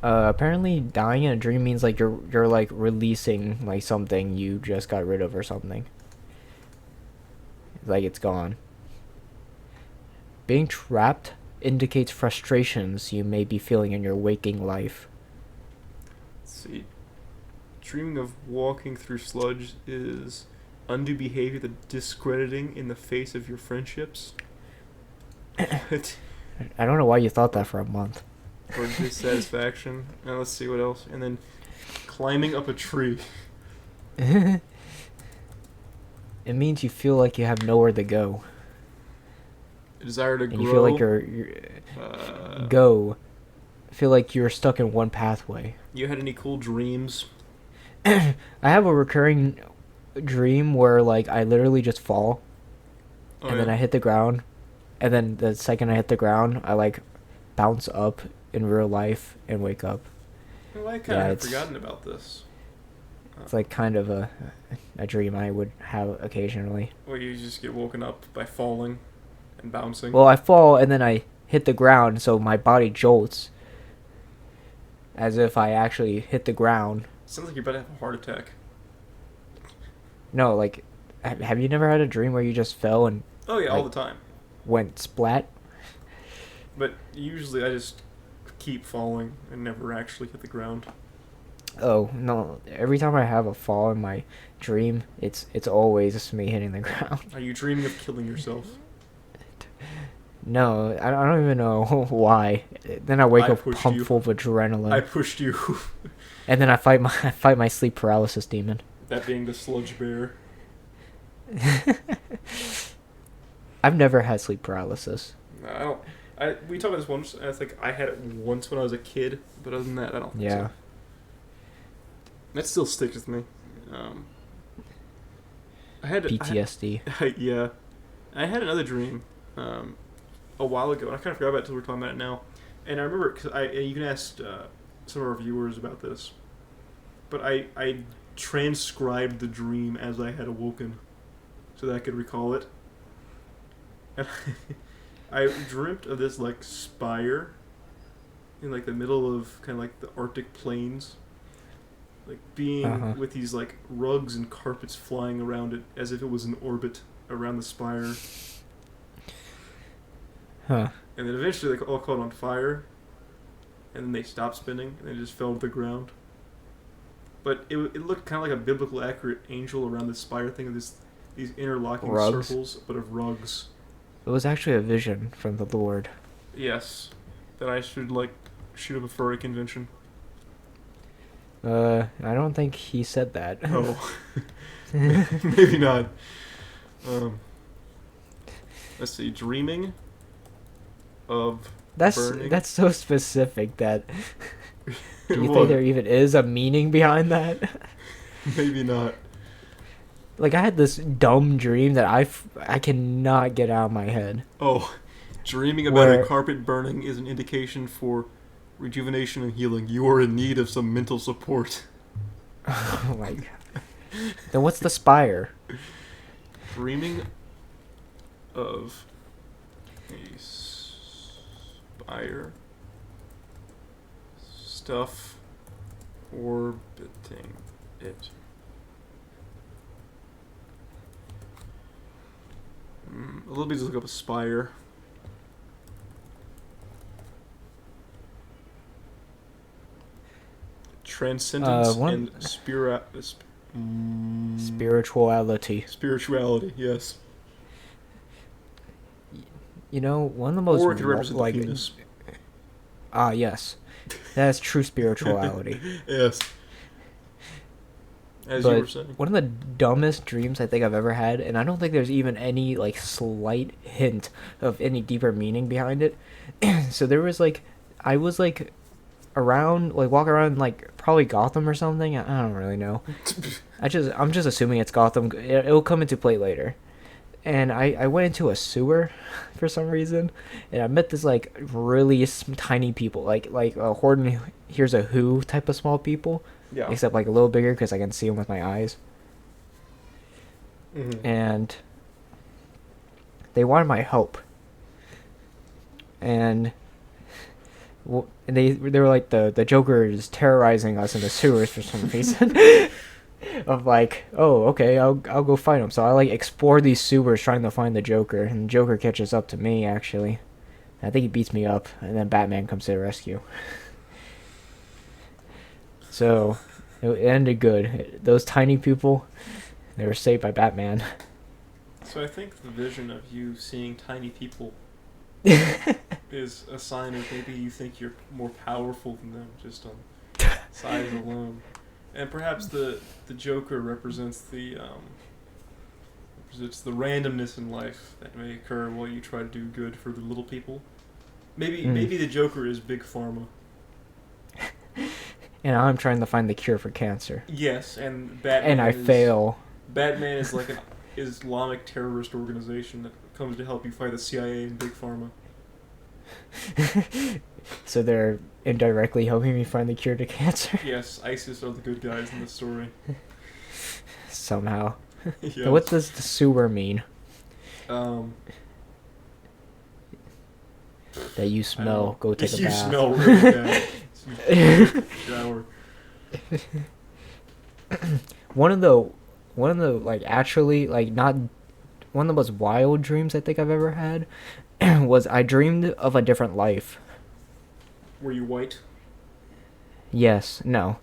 apparently, dying in a dream means like you're like releasing like something you just got rid of or something. Like it's gone. Being trapped indicates frustrations you may be feeling in your waking life. Let's see. Dreaming of walking through sludge is undue behavior that discrediting in the face of your friendships. What? I don't know why you thought that for a month. Or dissatisfaction. Now let's see what else. And then climbing up a tree. It means you feel like you have nowhere to go. A desire to And grow. you feel like you're go. Feel like you're stuck in one pathway. You had any cool dreams? I have a recurring dream where like I literally just fall Oh, and then yeah. I hit the ground, and then the second I hit the ground I like bounce up in real life and wake up. Well, I kind Yeah, of had it's- forgotten about this. It's like kind of a dream I would have occasionally. Well, you just get woken up by falling and bouncing. Well, I fall and then I hit the ground, so my body jolts as if I actually hit the ground. Sounds like you're about to have a heart attack. No, like, have you never had a dream where you just fell and Oh yeah, all Like- the time. went splat? But usually I just keep falling and never actually hit the ground. Oh no! Every time I have a fall in my dream, it's always me hitting the ground. Are you dreaming of killing yourself? No, I don't even know why. Then I wake I up pushed pumped you. full of adrenaline, I pushed you. and then I fight my sleep paralysis demon. That being the sludge bear. I've never had sleep paralysis. No, I don't. We talked about this once. I think I had it once when I was a kid, but other than that, I don't think Yeah. so. That still sticks with me. I had PTSD. yeah, I had another dream a while ago, and I kind of forgot about it until we're talking about it now. And I remember because you can ask some of our viewers about this, but I transcribed the dream as I had awoken, so that I could recall it. And I dreamt of this like spire in like the middle of kind of like the Arctic plains, like being with these like rugs and carpets flying around it as if it was in orbit around the spire. Huh. And then eventually they all caught on fire, and then they stopped spinning and they just fell to the ground. But it looked kind of like a biblical accurate angel around the spire thing of these interlocking Rugs? circles, but of rugs. It was actually a vision from the Lord. Yes, that I should like shoot up a furry convention. I don't think he said that. Oh, maybe not. Let's see, dreaming of burning. That's so specific that. Do you What? think there even is a meaning behind that? Maybe not. Like I had this dumb dream that I cannot get out of my head. Oh, dreaming about Where- a carpet burning is an indication for rejuvenation and healing. You are in need of some mental support. Oh my god. Then what's the spire? Dreaming of a spire. Stuff orbiting it. A little bit, just look up a spire. Transcendence and Spirituality. spirituality, yes. You know, one of the most Or it could represent like the penis. yes. That's true spirituality. Yes. As But you were saying. one of the dumbest dreams I think I've ever had, and I don't think there's even any like slight hint of any deeper meaning behind it. So there was like, I was like around, like walk around like probably Gotham or something. I don't really know. I'm just assuming it's Gotham. It'll come into play later. and I went into a sewer for some reason, and I met this like really tiny people, like a Horton Here's a Who type of small people, Yeah. except like a little bigger because I can see them with my eyes. Mm-hmm. And they wanted my help, and they were like the Joker is terrorizing us in the sewers for some reason. Of like, oh, okay, I'll go fight him. So I like explore these sewers trying to find the Joker, and the Joker catches up to me actually. I think he beats me up, and then Batman comes to the rescue. So it ended good. Those tiny people, they were saved by Batman. So I think the vision of you seeing tiny people is a sign of maybe you think you're more powerful than them just on size alone. And perhaps the Joker represents the randomness in life that may occur while you try to do good for the little people. Maybe the Joker is Big Pharma. And I'm trying to find the cure for cancer. Yes, and Batman. And I fail. Batman is like an Islamic terrorist organization that comes to help you fight the CIA and Big Pharma. So they're indirectly helping me find the cure to cancer? Yes, ISIS are the good guys in this story. Somehow. Yes. So what does the sewer mean? That you smell. Go take a bath. You smell really bad. Shower. One of the like actually like not one of the most wild dreams I think I've ever had was I dreamed of a different life. Were you white? Yes, no.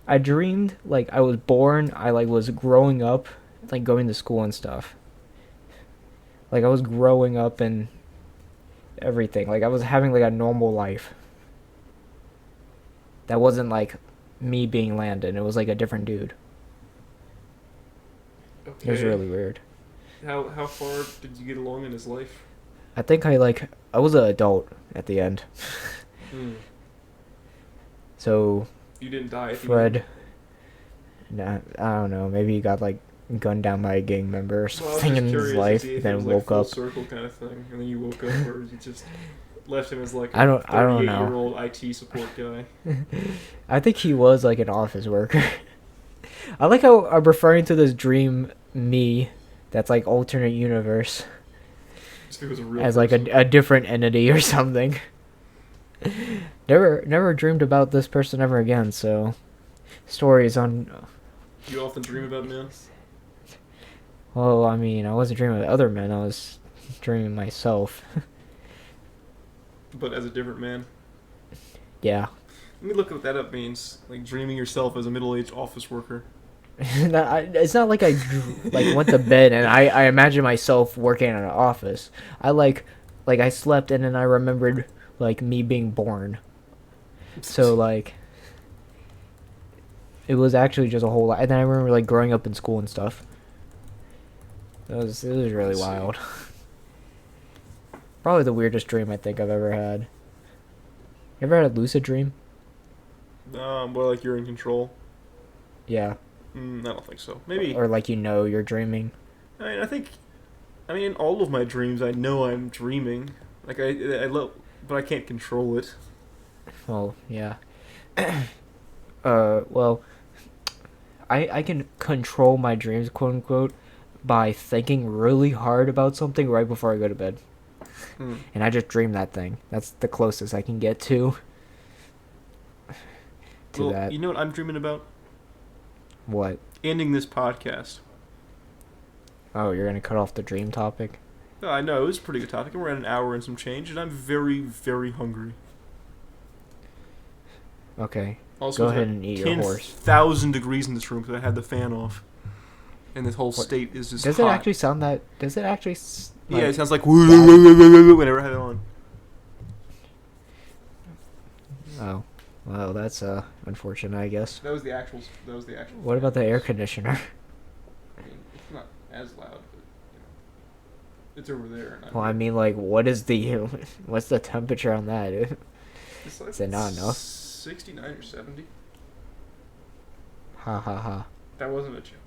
I dreamed like I was born, I like was growing up, like going to school and stuff. Like I was growing up and everything. Like I was having like a normal life. That wasn't like me being Landon. It was like a different dude. Okay. It was really weird. How far did you get along in his life? I think I was an adult at the end. So you didn't die. Fred. Nah, I don't know. Maybe he got like gunned down by a gang member or something in his life, then woke full up. Circle kind of thing, and then you woke up, or you just left him as like I don't know. 38-year-old IT support guy. I think he was like an office worker. I like how I'm referring to this dream me that's like alternate universe It was a real as person. like a different entity or something. Never dreamed about this person ever again. So stories on. You often dream about men? Well, I mean, I wasn't dreaming of other men. I was dreaming myself. But as a different man? Yeah. Let me look what that up means. Like dreaming yourself as a middle-aged office worker. It's not like I went to bed and I imagine myself working in an office. I I slept and then I remembered like me being born. So like it was actually just a whole lot. And then I remember like growing up in school and stuff. It was really wild. Probably the weirdest dream I think I've ever had. You ever had a lucid dream? More like you're in control. Yeah. I don't think so. Maybe. Or like you're dreaming. I mean, in all of my dreams, I know I'm dreaming. Like I love, but I can't control it. Well, yeah. Well, I can control my dreams, quote unquote, by thinking really hard about something right before I go to bed. And I just dream that thing. That's the closest I can get to that. You know what I'm dreaming about? What? Ending this podcast. Oh, you're gonna cut off the dream topic? Oh, I know, it was a pretty good topic, and we're at an hour and some change, and I'm very, very hungry. Okay. Also, go ahead and eat your horse. 10,000 degrees in this room because I had the fan off. And this whole state is just Does hot. it actually sound that... Does it actually... Yeah, it sounds like whenever I have it on. Oh. Well, that's unfortunate, I guess. That was the actual. What about the air conditioner? I mean, it's not as loud, but it's over there. And Well, I mean, like, what's the temperature on that? It's like Is it not enough? 69 or 70. Ha ha ha. That wasn't a joke.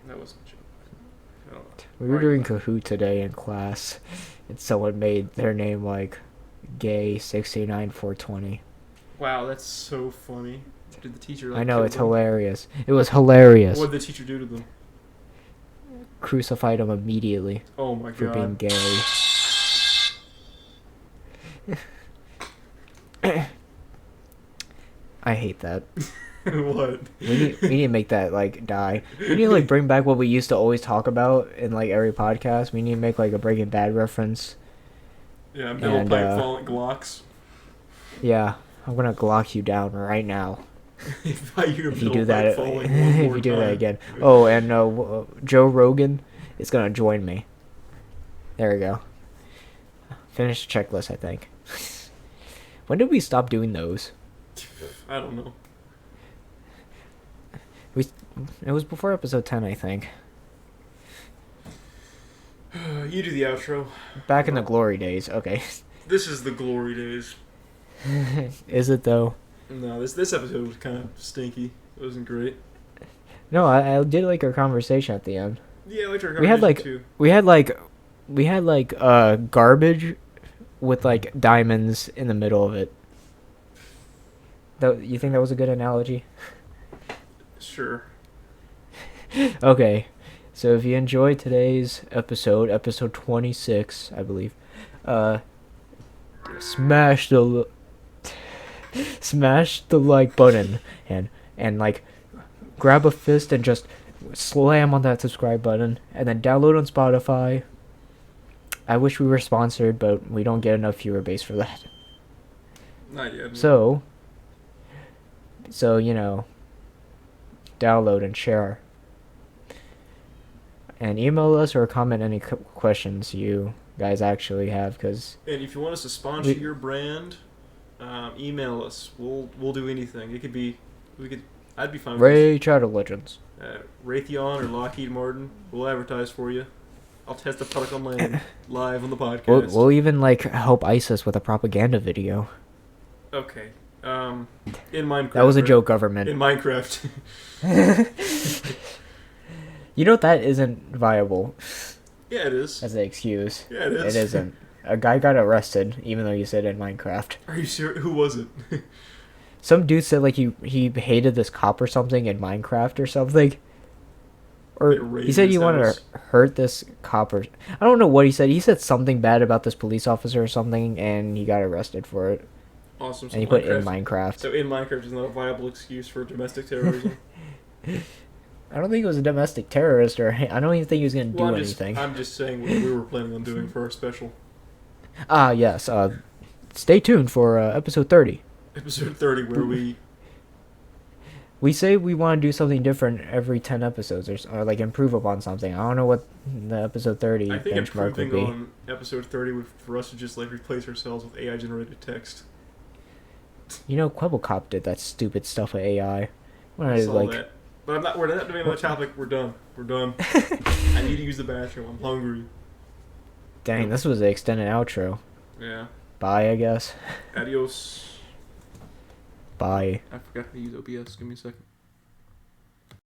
That wasn't a joke. I don't know. We were doing Kahoot today in class, and someone made their name like gay 69420. Wow, that's so funny. Did the teacher like I know, kill it's them? hilarious. It was hilarious. What did the teacher do to them? Crucified him immediately Oh my for being god. gay. I hate that. What? We need to make that like die. We need to like bring back what we used to always talk about in like every podcast. We need to make like a Breaking Bad reference. Yeah, middle pipe falling Glocks. Yeah, I'm gonna Glock you down right now. If I hear If you middle do that, pipe falling one more if you do time. that again. Oh, and Joe Rogan is gonna join me. There we go. Finish the checklist, I think. When did we stop doing those? I don't know. It was before episode 10, I think. You do the outro. Back in the glory days. Okay. This is the glory days. Is it though? No, this episode was kind of stinky. It wasn't great. No, I did like our conversation at the end. Yeah, I liked our We had conversation like too. we had like garbage with like diamonds in the middle of it. You think that was a good analogy? Sure. Okay. So if you enjoyed today's episode 26, I believe, smash the like button and like grab a fist and just slam on that subscribe button and then download on Spotify. I wish we were sponsored, but we don't get enough viewer base for that. Not yet. So you know, download and share. And email us or comment any questions you guys actually have, because... And if you want us to sponsor your brand, email us. We'll do anything. It could be... I'd be fine with Ray Shadow Legends. Raytheon or Lockheed Martin. We'll advertise for you. I'll test the product on land live on the podcast. We'll even, like, help ISIS with a propaganda video. Okay. In Minecraft. That was a right? joke, government. In Minecraft. You know that isn't viable Yeah, it is. as an excuse. Yeah, it is. It isn't. A guy got arrested, even though you said in Minecraft. Are you serious? Who was it? Some dude said, like, he hated this cop or something in Minecraft or something. Or he said he wanted to hurt this cop or... I don't know what he said. He said something bad about this police officer or something, and he got arrested for it. Awesome. So And he put in Minecraft. So in Minecraft is not a viable excuse for domestic terrorism? I don't think it was a domestic terrorist, or I don't even think he was going to do anything. I'm just saying what we were planning on doing for our special. Yes. Stay tuned for episode 30. Episode 30, where We say we want to do something different every 10 episodes, or like improve upon something. I don't know what the episode 30 I think benchmark would improving be. on episode 30 would for us to just like replace ourselves with AI generated text. You know, Quebblecop did that stupid stuff with AI. When I I saw like, that. But we're not doing another topic. We're done. I need to use the bathroom. I'm hungry. dang, this was the extended outro. Yeah. Bye, I guess. Adios. Bye. I forgot how to use OBS. Give me a second.